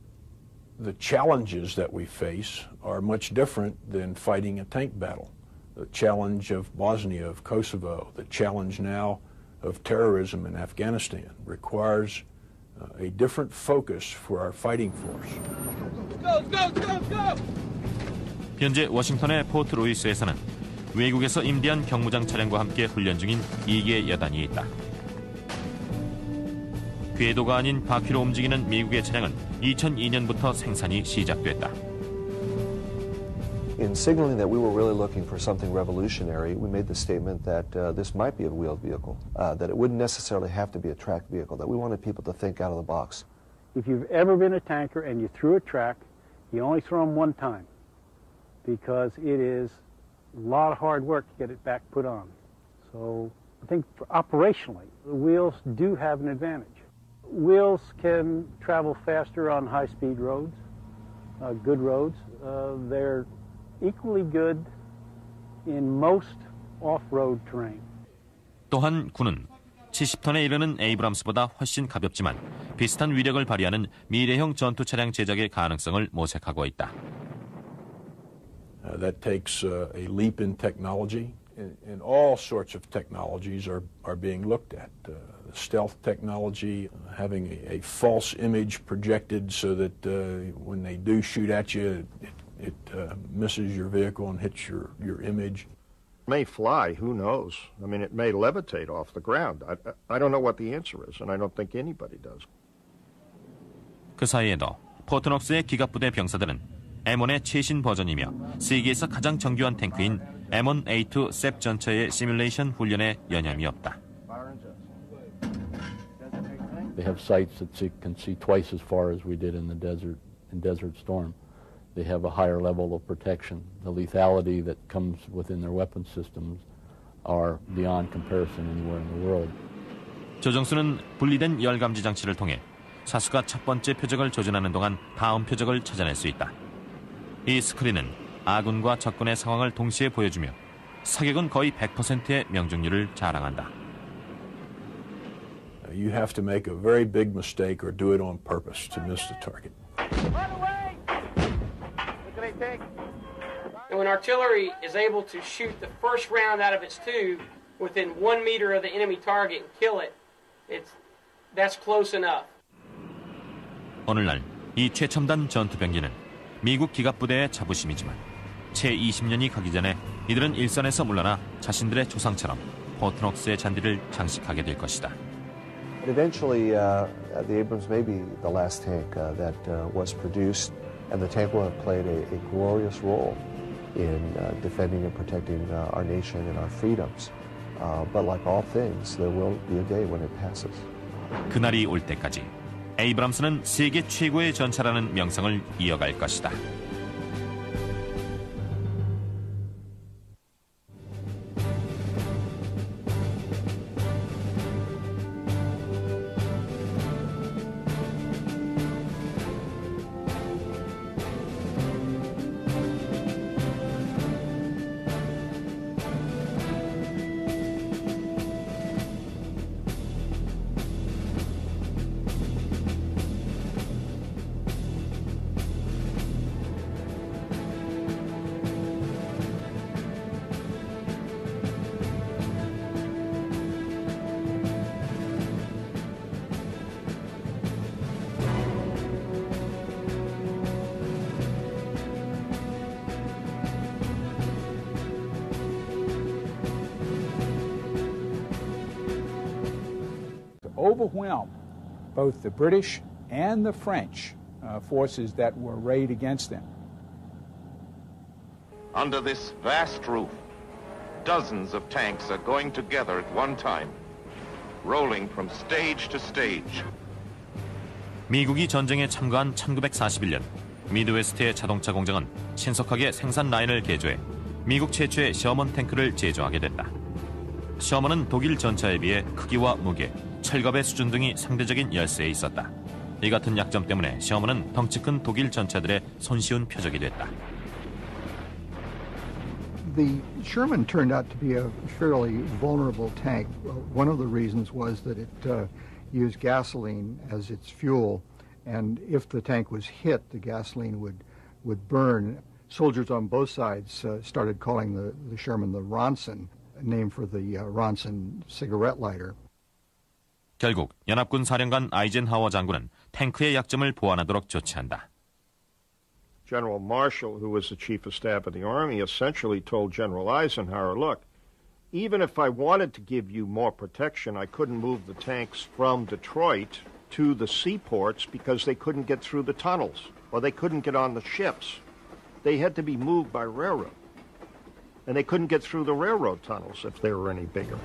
S11: challenges that we face are much different than fighting a tank battle. The challenge of Bosnia, of Kosovo, the challenge now of terrorism in Afghanistan requires a different focus for our fighting force.
S20: Go, go, go, go!
S1: 현재 워싱턴의 포트 루이스에서는 외국에서 임대한 경무장 차량과 함께 훈련 중인 2개 여단이 있다. 궤도가 아닌 바퀴로 움직이는 미국의 차량은 2002년부터 생산이 시작됐다.
S2: In signaling that we were really looking for something revolutionary, we made the statement that this might be a wheeled vehicle, that it wouldn't necessarily have to be a tracked vehicle, that we wanted people to think out of the box.
S18: If you've ever been a tanker and you threw a track, you only throw them one time because it is a lot of hard work to get it back put on. So I think operationally, the wheels do have an advantage. Wheels can travel faster on high-speed roads, good roads. They're equally good in most off-road terrain.
S1: 또한 군은 70톤에 이르는 에이브람스보다 훨씬 가볍지만 비슷한 위력을 발휘하는 미래형 전투 차량 제작의 가능성을 모색하고 있다.
S11: That takes a leap in technology, and all sorts of technologies are being looked at. Stealth technology, having a false image projected so that when they do shoot at you, it misses your vehicle and hits your image.
S6: It may fly, who knows? I mean, it may levitate off the ground. I don't know what the answer is, and I don't think anybody does.
S1: 그 사이에도 포트녹스의 기갑부대 병사들은 M1의 최신 버전이며 세계에서 가장 정교한 탱크인 M1A2 셉 전차의 시뮬레이션 훈련에 여념이 없다.
S17: They have sights that can see twice as far as we did in the desert, in Desert Storm. They have a higher level of protection. The lethality that comes within their weapon systems are beyond comparison anywhere in the world.
S1: 조정수는 분리된 열감지 장치를 통해 사수가 첫 번째 표적을 조준하는 동안 다음 표적을 찾아낼 수 있다. 이 스크린은 아군과 적군의 상황을 동시에 보여주며 사격은 거의 100%의 명중률을 자랑한다.
S11: You have to make a very big mistake or do it on purpose to miss the target.
S21: And when artillery is able to shoot the first round out of its tube within 1 meter of the enemy target and kill it, that's close enough.
S1: 오늘날 이 최첨단 전투병기는 미국 기갑부대의 자부심이지만 채 20년이 가기 전에 이들은 일선에서 물러나 자신들의 조상처럼 포트녹스의 잔디를 장식하게 될 것이다.
S2: Eventually, the Abrams may be the last tank that was produced, and the tank will have played a glorious role in defending and protecting our nation and our freedoms. But like all things, there will be a day when it passes.
S1: 그날이 올 때까지 에이브람스는 세계 최고의 전차라는 명성을 이어갈 것이다.
S4: Overwhelm both the British and the French forces that were arrayed against them.
S5: Under this vast roof, dozens of tanks are going together at one time, rolling from stage to stage.
S1: 미국이 전쟁에 참가한 1941년 미드웨스트의 자동차 공장은 신속하게 생산 라인을 개조해 미국 최초의 셔먼 탱크를 제조하게 됐다. 셔먼은 독일 전차에 비해 크기와 무게, 철갑의 수준 등이 상대적인 열세에 있었다. 이 같은 약점 때문에 셔먼은 덩치 큰 독일 전차들의 손쉬운 표적이 됐다.
S3: The Sherman turned out to be a fairly vulnerable tank. One of the reasons was that it used gasoline as its fuel, and if the tank was hit, the gasoline would burn. Soldiers on both sides started calling the Sherman the Ronson, named for the Ronson cigarette lighter.
S1: 결국 연합군 사령관 아이젠하워 장군은 탱크의 약점을 보완하도록 조치한다.
S6: General Marshall, who was the chief of staff of the Army, essentially told General Eisenhower, look, even if I wanted to give you more protection, I couldn't move the tanks from Detroit to the seaports because they couldn't get through the tunnels, or they couldn't get on the ships. They had to be moved by railroad. And they couldn't get through the railroad tunnels if they were any bigger.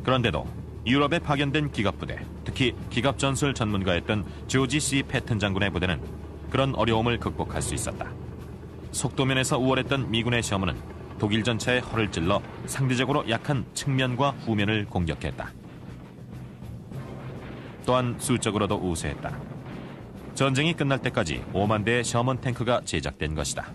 S1: 그런데도 유럽에 파견된 기갑부대, 특히 기갑 전술 전문가였던 조지 C. 패튼 장군의 부대는 그런 어려움을 극복할 수 있었다. 속도면에서 우월했던 미군의 시험은 독일 전차의 허를 찔러 상대적으로 약한 측면과 후면을 공격했다. 또한 수적으로도 우세했다. 전쟁이 끝날 때까지 5만 대의 셔먼 탱크가 제작된 것이다.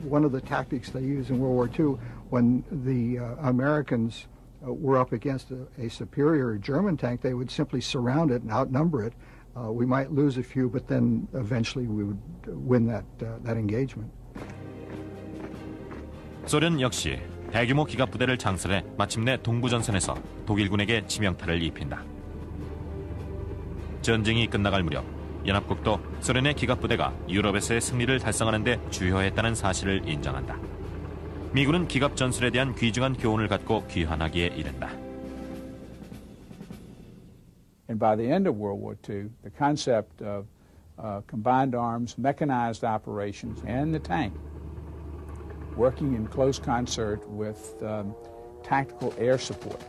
S3: One of the tactics they used in World War II when the Americans were up against a superior German tank, they would simply surround it and outnumber it. We might lose a few, but then eventually we would win that engagement.
S1: 소련 역시 대규모 기갑 부대를 창설해 마침내 동부전선에서 독일군에게 치명타를 입힌다. 전쟁이 끝나갈 무렵 연합국도 소련의 기갑 부대가 유럽에서의 승리를 달성하는 데 주요했다는 사실을 인정한다. 미군은 기갑 전술에 대한 귀중한 교훈을 갖고 귀환하기에 이른다.
S4: And by the end of World War II, the concept of combined arms, mechanized operations, and the tank, working in close concert with tactical air support,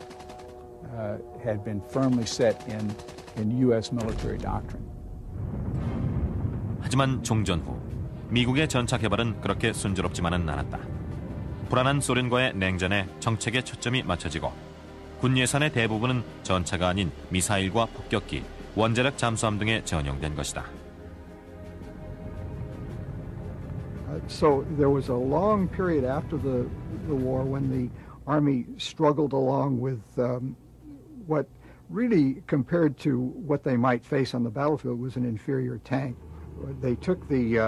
S4: had been firmly set in U.S. military doctrine.
S1: 하지만 종전 후 미국의 전차 개발은 그렇게 순조롭지만은 않았다. 불안한 소련과의 냉전에 정책의 초점이 맞춰지고 군 예산의 대부분은 전차가 아닌 미사일과 폭격기, 원자력 잠수함 등에 전용된 것이다.
S3: So there was a long period after the war when the Army struggled along with what really, compared to what they might face on the battlefield, was an inferior tank. They took the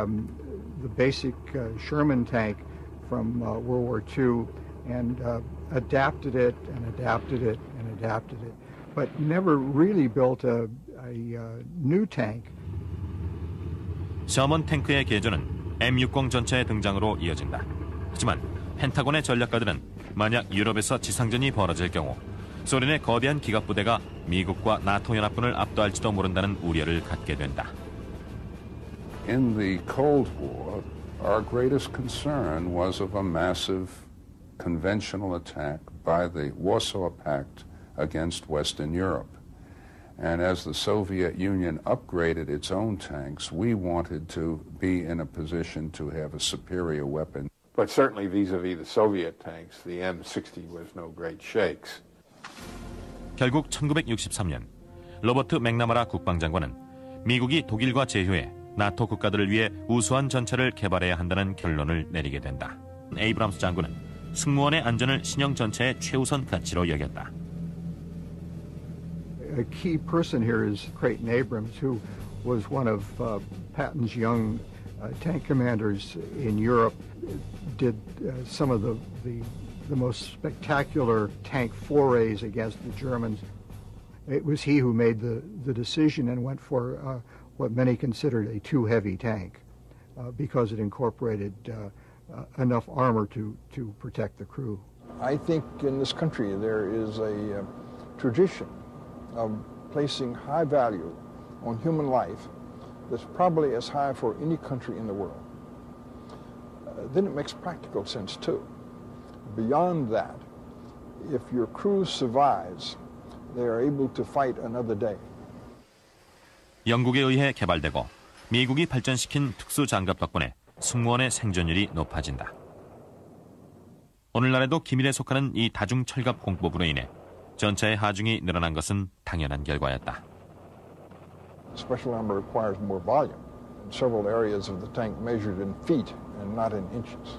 S3: basic Sherman tank from World War II and adapted it and adapted it and adapted it, but never really built a new tank.
S1: 셔먼 탱크의 개조는 M60 전차의 등장으로 이어진다. 하지만 펜타곤의 전략가들은 만약 유럽에서 지상전이 벌어질 경우 소련의 거대한 기갑 부대가 미국과 나토 연합군을 압도할지도 모른다는 우려를 갖게 된다.
S7: In the Cold War, our greatest concern was of a massive conventional attack by the Warsaw Pact against Western Europe. And as the Soviet Union upgraded its own tanks, we wanted to be in a position to have a superior weapon.
S8: But certainly vis-a-vis the Soviet tanks, the M60 was no great shakes.
S1: 결국 1963년 로버트 맥나마라 국방장관은 미국이 독일과 제휴해 나토 국가들을 위해 우수한 전차를 개발해야 한다는 결론을 내리게 된다. 에이브람스 장군은 승무원의 안전을 신형 전차의 최우선 가치로 여겼다.
S3: A key person here is Creighton Abrams, who was one of Patton's young tank commanders in Europe, did some of the most spectacular tank forays against the Germans. It was he who made the decision and went for what many considered a too heavy tank because it incorporated enough armor to protect the crew.
S10: I think in this country there is a tradition of placing high value on human life that's probably as high for any country in the world. Then it makes practical sense too. Beyond that, if your crew survives, they are able to fight another day.
S1: 영국에 의해 개발되고 미국이 발전시킨 특수 장갑 덕분에 승무원의 생존율이 높아진다. 오늘날에도 기밀에 속하는 이 다중 철갑 공법으로 인해 전차의 하중이 늘어난 것은 당연한 결과였다.
S10: Special armor requires more volume. Several areas of the tank measured in feet and not in inches.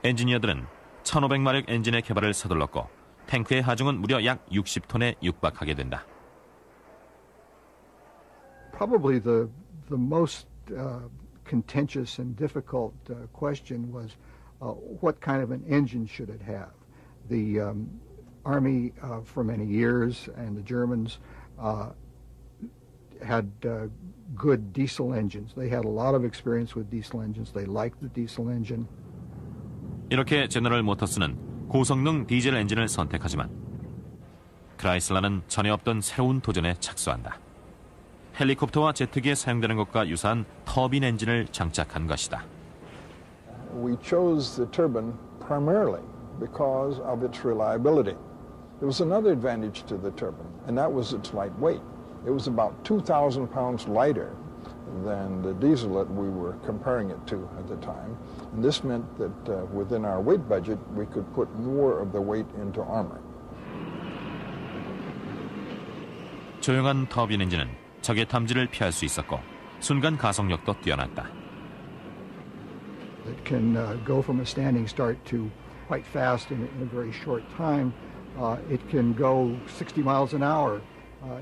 S1: 엔지니어들은 1500마력 엔진의 개발을 서둘렀고 탱크의 하중은 무려 약 60톤에 육박하게 된다.
S3: Probably the most contentious and difficult question was what kind of an engine should it have? The Army for many years and the Germans had good diesel engines. They had a lot of experience with diesel engines. They liked the diesel engine.
S1: 이렇게 제너럴 모터스는 고성능 디젤 엔진을 선택하지만 크라이슬러는 전에 없던 새로운 도전에 착수한다. 헬리콥터와 제트기에 사용되는 것과 유사한 터빈 엔진을 장착한 것이다.
S10: We chose the turbine primarily because of its reliability. There was another advantage to the turbine, and that was its light weight. It was about 2,000 pounds lighter than the diesel that we were comparing it to at the time. And this meant that within our weight budget, we could put more of the weight into armor.
S1: 조용한 터빈 엔진은 적의 탐지를 피할 수 있었고 순간 가속력도 뛰어났다.
S3: It can go from a standing start to quite fast in a very short time. It can go 60 miles an hour.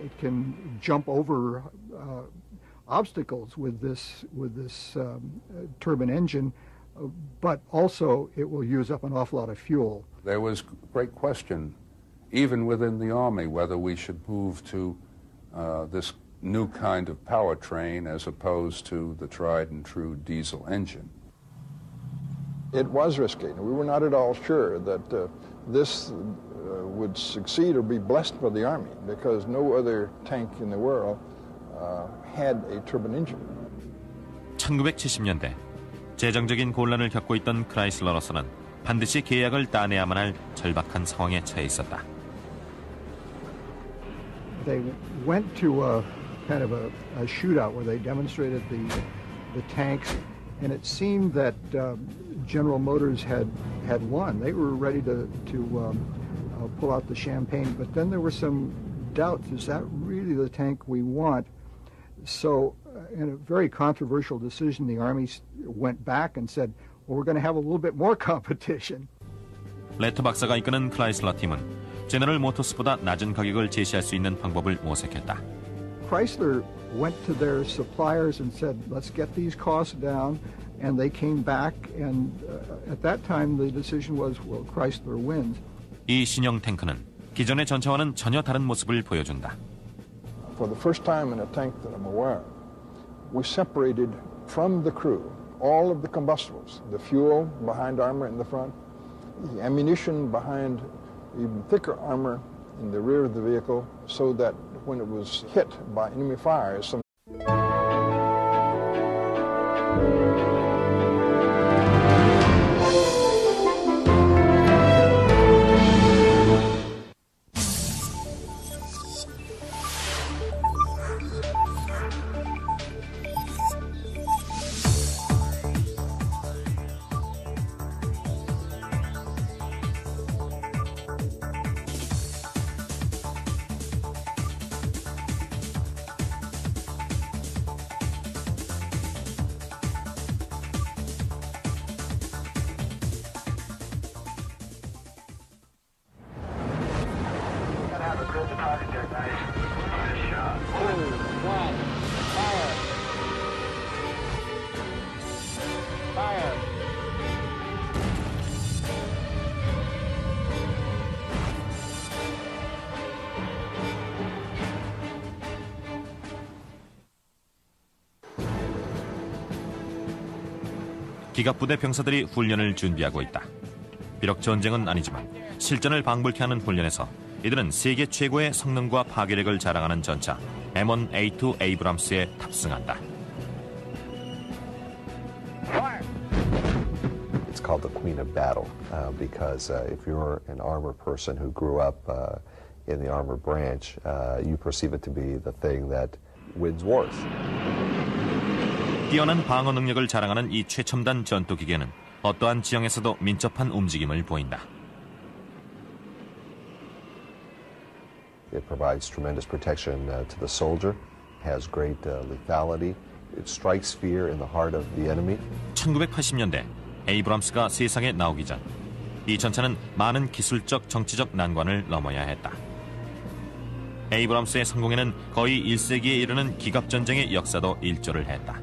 S3: It can jump over obstacles with this turbine engine, but also it will use up an awful lot of fuel.
S7: There was great question, even within the Army, whether we should move to this new kind of powertrain as opposed to the tried and true diesel engine.
S10: It was risky. We were not at all sure that this would succeed or be blessed for the Army, because no other tank in the world had a turbine engine.
S1: 1970년대 재정적인 곤란을 겪고 있던 크라이슬러로서는 반드시 계약을 따내야만 할 절박한 상황에 처해 있었다.
S3: They went to a kind of a shootout where they demonstrated the tanks, and it seemed that General Motors had won. They were ready to pull out the champagne, but then there were some doubts. Is that really the tank we want? So in a very controversial decision, the Army went back and said, well, we're going to have a little bit more competition.
S1: 레터 박사가 이끄는 크라이슬러 팀은 제너럴 모터스보다 낮은 가격을 제시할 수 있는 방법을 모색했다.
S3: Chrysler went to their suppliers and said, let's get these costs down, and they came back, and at that time the decision was, well, Chrysler wins.
S1: 이 신형 탱크는 기존의 전차와는 전혀 다른 모습을 보여준다.
S10: For the first time in a tank that I'm aware of, we separated from the crew all of the combustibles, the fuel behind armor in the front, the ammunition behind even thicker armor in the rear of the vehicle, so that when it was hit by enemy fire,
S1: 기갑부대 병사들이 훈련을 준비하고 있다. 비록 전쟁은 아니지만 실전을 방불케 하는 훈련에서 이들은 세계 최고의 성능과 파괴력을 자랑하는 전차 M1A2 에이브람스에 탑승한다.
S2: It's called the Queen of Battle because if you're an armor person who grew up in the armor branch, you perceive it to be the thing that wins wars.
S1: 뛰어난 방어 능력을 자랑하는 이 최첨단 전투 기계는 어떠한 지형에서도 민첩한 움직임을 보인다.
S2: It provides tremendous protection to the soldier, has great lethality. It strikes fear in the heart of the enemy.
S1: 1980년대 에이브람스가 세상에 나오기 전 이 전차는 많은 기술적, 정치적 난관을 넘어야 했다. 에이브람스의 성공에는 거의 1세기에 이르는 기갑전쟁의 역사도 일조를 했다.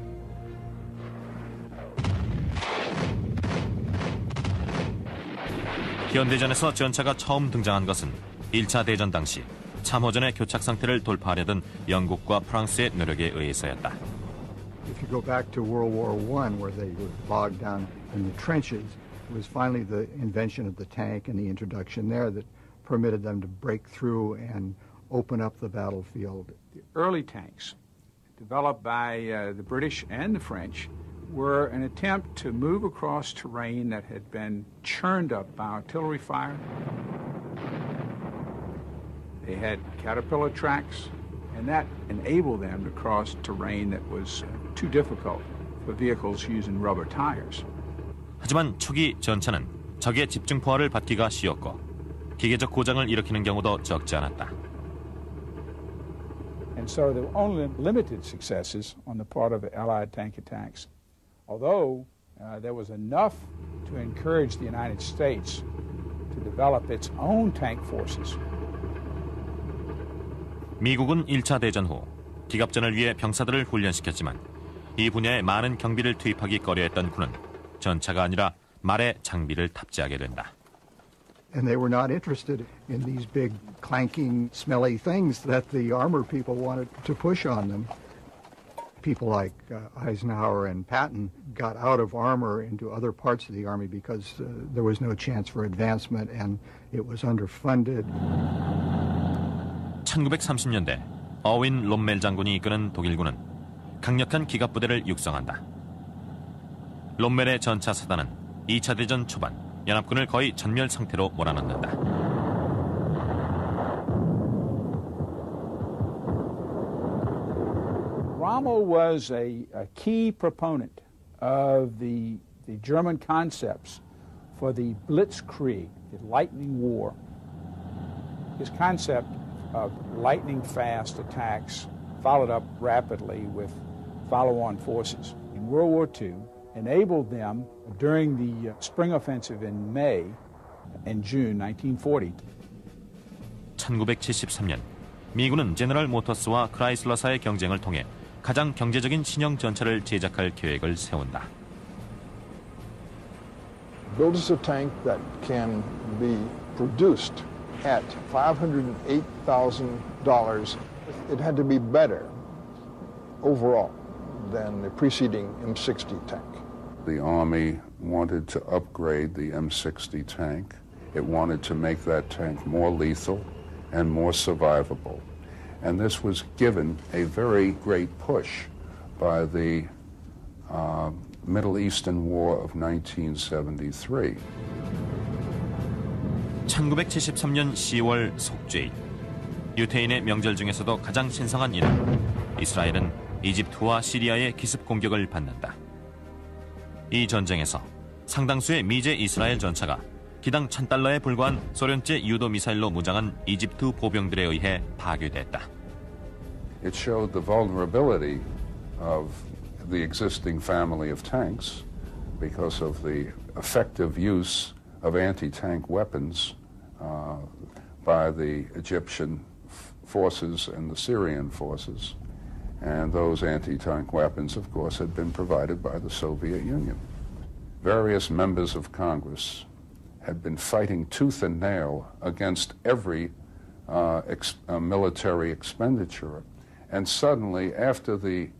S1: 현대전에서 전차가 처음 등장한 것은 1차 대전 당시 참호전의 교착 상태를 돌파하려던 영국과 프랑스의 노력에 의해서였다.
S3: If you go back to World War I, where they were bogged down in the trenches, it was finally the invention of the tank and the introduction there that permitted them to break through and open up the battlefield.
S4: The early tanks, developed by the British and the French, were an attempt to move across terrain that had been churned up by artillery fire. They had caterpillar tracks, and that enabled them to cross terrain that was too difficult for vehicles using rubber tires.
S1: 하지만 초기 전차는 적의 집중 포화를 받기가 쉬웠고 기계적 고장을 일으키는 경우도 적지 않았다.
S4: And so there were only limited successes on the part of the Allied tank attacks, although there was enough to encourage the United States to develop its own tank forces.
S1: 미국은 1차 대전 후 기갑전을 위해 병사들을 훈련시켰지만 이 분야에 많은 경비를 투입하기 꺼려했던 군은 전차가 아니라 말의 장비를 탑재하게 된다.
S3: And they were not interested in these big, clanking, smelly things that the armor people wanted to push on them. People like Eisenhower and Patton got out of armor into other parts of the Army because there was no chance for advancement and it was underfunded.
S1: 1930년대 어윈 롬멜 장군이 이끄는 독일군은 강력한 기갑부대를 육성한다. 롬멜의 전차 사단은 2차 대전 초반 연합군을 거의 전멸 상태로 몰아넣는다.
S4: Rommel was a key proponent of the German concepts for the Blitzkrieg, the lightning war. His concept of lightning-fast attacks followed up rapidly with follow-on forces. In World War II, enabled them during the spring offensive in May and June 1940.
S1: 1973년 미군은 제너럴 모터스와 크라이슬러사의 경쟁을 통해 가장 경제적인 신형 전차를 제작할 계획을 세운다.
S10: Build us a tank that can be produced at $508,000. It had to be better overall than the preceding M60 tank.
S7: The Army wanted to upgrade the M60 tank. It wanted to make that tank more lethal and more survivable. And this was given a very great push by the Middle Eastern War of 1973.
S1: 1973년 10월 속죄일, 유태인의 명절 중에서도 가장 신성한 이날, 이스라엘은 이집트와 시리아의 기습 공격을 받는다. 이 전쟁에서 상당수의 미제 이스라엘 전차가 기당 $1,000에 불과한 소련제 유도 미사일로 무장한 이집트 보병들에 의해 파괴됐다.
S7: It showed the vulnerability of the existing family of tanks because of the effective use of anti-tank weapons by the Egyptian forces and the Syrian forces. And those anti-tank weapons, of course, had been provided by the Soviet Union. Various members of Congress had been fighting tooth and nail against every military expenditure. And suddenly, after the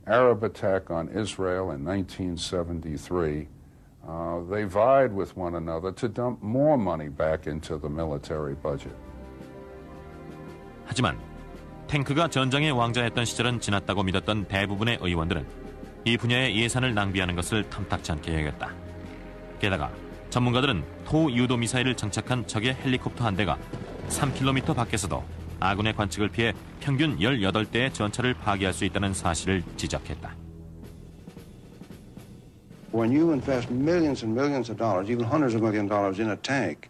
S7: Arab attack on Israel in 1973, they vied with one another to dump more money back into the military budget.
S1: 하지만 탱크가 전장의 왕자였던 시절은 지났다고 믿었던 대부분의 의원들은 이 분야의 예산을 낭비하는 것을 탐탁지 않게 여겼다. 게다가 전문가들은 토 유도 미사일을 장착한 적의 헬리콥터 한 대가 3km 밖에서도 아군의 관측을 피해 평균 18대의 전차를 파괴할 수 있다는 사실을 지적했다.
S13: When you invest millions and millions of dollars, even hundreds of millions of dollars in a tank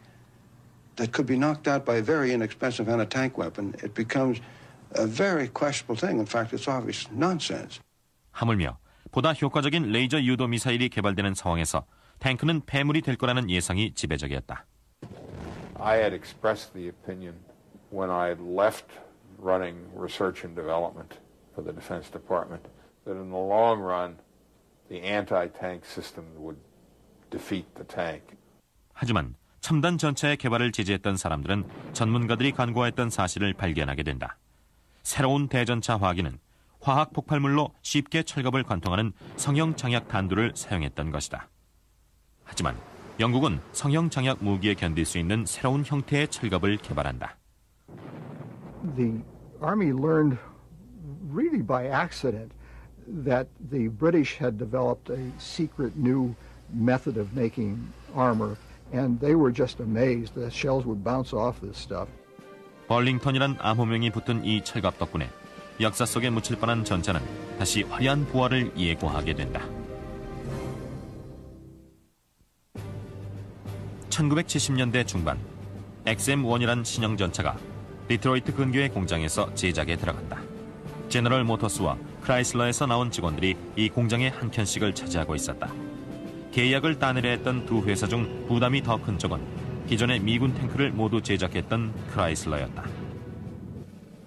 S13: that could be knocked out by a very inexpensive anti-tank weapon, it becomes a very questionable thing. In fact, it's obvious nonsense.
S1: 하물며 보다 효과적인 레이저 유도 미사일이 개발되는 상황에서 탱크는 폐물이 될 거라는 예상이 지배적이었다.
S8: I had expressed the opinion when I had left running research and development for the Defense Department that in the long run the anti-tank system would defeat the tank.
S1: 하지만 첨단 전차의 개발을 지지했던 사람들은 전문가들이 간과했던 사실을 발견하게 된다. 새로운 대전차 화기는 화학 폭발물로 쉽게 철갑을 관통하는 성형 장약 단두를 사용했던 것이다. 하지만 영국은 성형 장약 무기에 견딜 수 있는 새로운 형태의 철갑을 개발한다.
S3: The Army learned really by accident that the British had developed a secret new method of making armor, and they were just amazed that shells would bounce off this stuff.
S1: 벌링턴이란 암호명이 붙은 이 철갑 덕분에 역사 속에 묻힐 뻔한 전차는 다시 화려한 부활을 예고하게 된다. 1970년대 중반 XM1이란 신형 전차가 디트로이트 근교의 공장에서 제작에 들어간다. 제너럴 모터스와 크라이슬러에서 나온 직원들이 이 공장의 한 켠씩을 차지하고 있었다. 계약을 따내려 했던 두 회사 중 부담이 더 큰 쪽은 기존의 미군 탱크를 모두 제작했던 크라이슬러였다.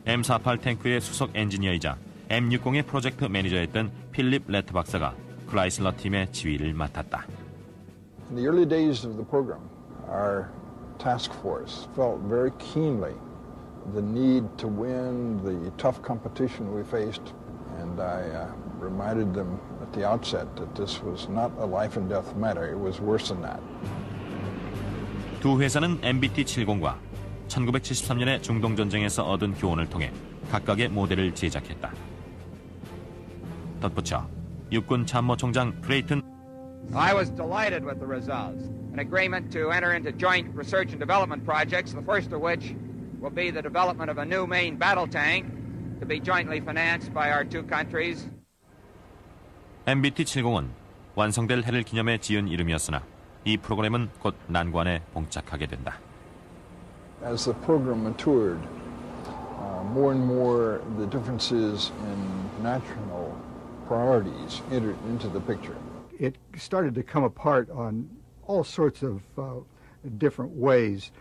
S1: M48 탱크의 수석 엔지니어이자 M60의 프로젝트 매니저였던 필립 레트 박사가 크라이슬러 팀의 지휘를 맡았다.
S10: In the early days of the program, our task force felt very keenly the need to win the tough competition we faced, and I reminded them at the outset that this was not a life and death matter, it was worse than that.
S1: 두 회사는 MBT-70과 1973년의 중동전쟁에서 얻은 교훈을 통해 각각의 모델을 제작했다. 덧붙여 육군 참모총장 크레이튼
S9: I was delighted with the results. An agreement to enter into joint research and development projects, the first of which will be the development of a new main battle tank to be jointly financed by our two countries.
S1: MBT-70은 완성될 해를 기념해 지은 이름이었으나 이 프로그램은 곧 난관에 봉착하게 된다.
S10: As the program matured, more and more the differences in national priorities entered into the picture.
S3: It started to come apart on all sorts of different ways.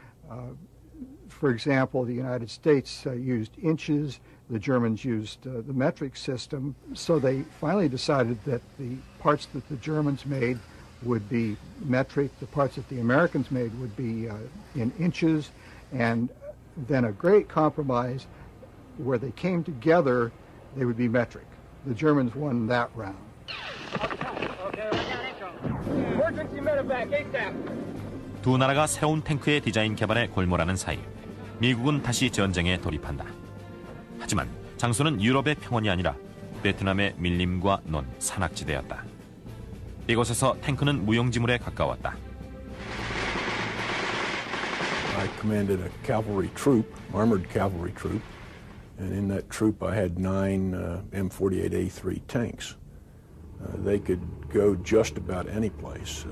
S3: For example, the United States used inches, the Germans used the metric system, so they finally decided that the parts that the Germans made would be metric, the parts that the Americans made would be in inches, and then a great compromise where they came together, they would be metric. The Germans won that round.
S1: 두 나라가 새로운 탱크의 디자인 개발에 골몰하는 사이 미국은 다시 전쟁에 돌입한다. 하지만 장소는 유럽의 평원이 아니라 베트남의 밀림과 논, 산악지대였다. 이곳에서 탱크는 무용지물에 가까웠다.
S11: I commanded a cavalry troop, armored cavalry troop, and in that troop I had 9 M48A3 tanks. They could go just about any place,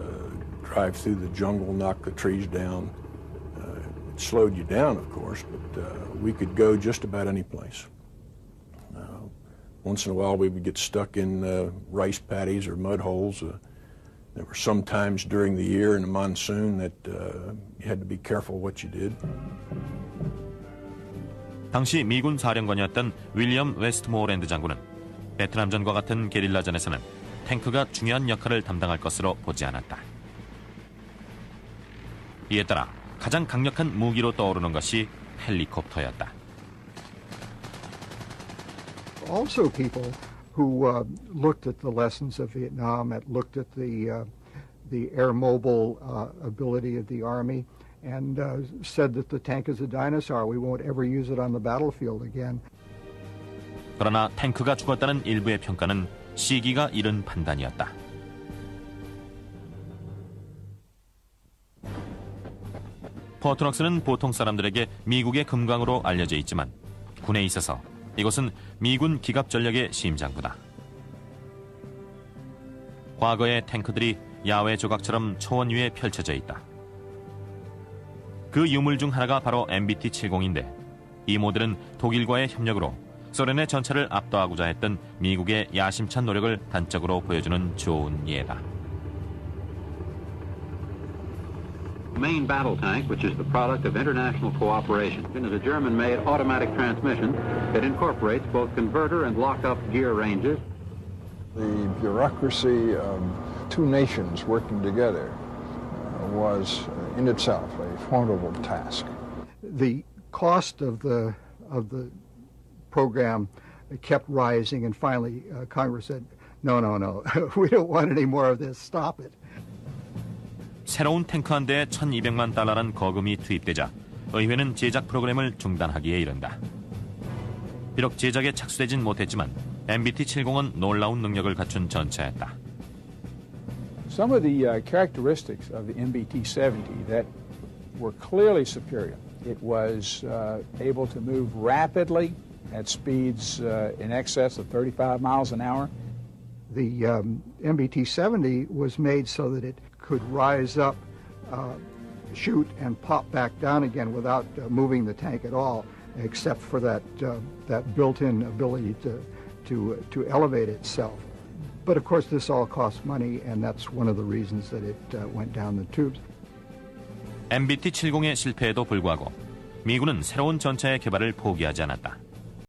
S11: drive through the jungle, knock the trees down. It slowed you down, of course, but we could go just about any place. Once in a while we would get stuck in rice paddies or mud holes. There were some times during the year in the monsoon that you had to be careful what you did.
S1: 당시 미군 사령관이었던 윌리엄 웨스트모어랜드 장군은 베트남전과 같은 게릴라전에서는 탱크가 중요한 역할을 담당할 것으로 보지 않았다. 이에 따라 가장 강력한 무기로 떠오르는 것이 헬리콥터였다.
S3: Also people who looked at the lessons of Vietnam, looked at the air mobile ability of the Army, and said that the tank is a dinosaur. We won't ever use it on the battlefield again.
S1: 그러나 탱크가 죽었다는 일부의 평가는 시기가 이른 판단이었다. 포트녹스는 보통 사람들에게 미국의 금광으로 알려져 있지만 군에 있어서 이곳은 미군 기갑 전력의 심장부다. 과거의 탱크들이 야외 조각처럼 초원 위에 펼쳐져 있다. 그 유물 중 하나가 바로 MBT-70인데 이 모델은 독일과의 협력으로 소련의 전차를 압도하고자 했던 미국의 야심찬 노력을 단적으로 보여주는 좋은 예다.
S12: The main battle tank, which is the product of international cooperation, is a German-made automatic transmission that incorporates both converter and lock-up gear ranges.
S10: The bureaucracy of two nations working together was in itself a formidable task.
S3: The cost of the program kept rising, and finally Congress said, no, we don't want any more of this, stop it.
S1: 새로운 탱크 한 대에 $1,200만 거금이 투입되자 의회는 제작 프로그램을 중단하기에 이른다. 비록 제작에 착수되진 못했지만 MBT-70은 놀라운 능력을 갖춘 전차였다.
S4: Some of the characteristics of the MBT-70 that were clearly superior It was able to move rapidly at speeds in excess of 35 miles an hour.
S3: The MBT-70 was made so that it could rise up, shoot, and pop back down again without moving the tank at all, except for that built-in ability to elevate itself. But of course, this all costs money, and that's one of the reasons that it went down the tubes.
S1: MBT-70의 실패에도 불구하고 미군은 새로운 전차의 개발을 포기하지 않았다.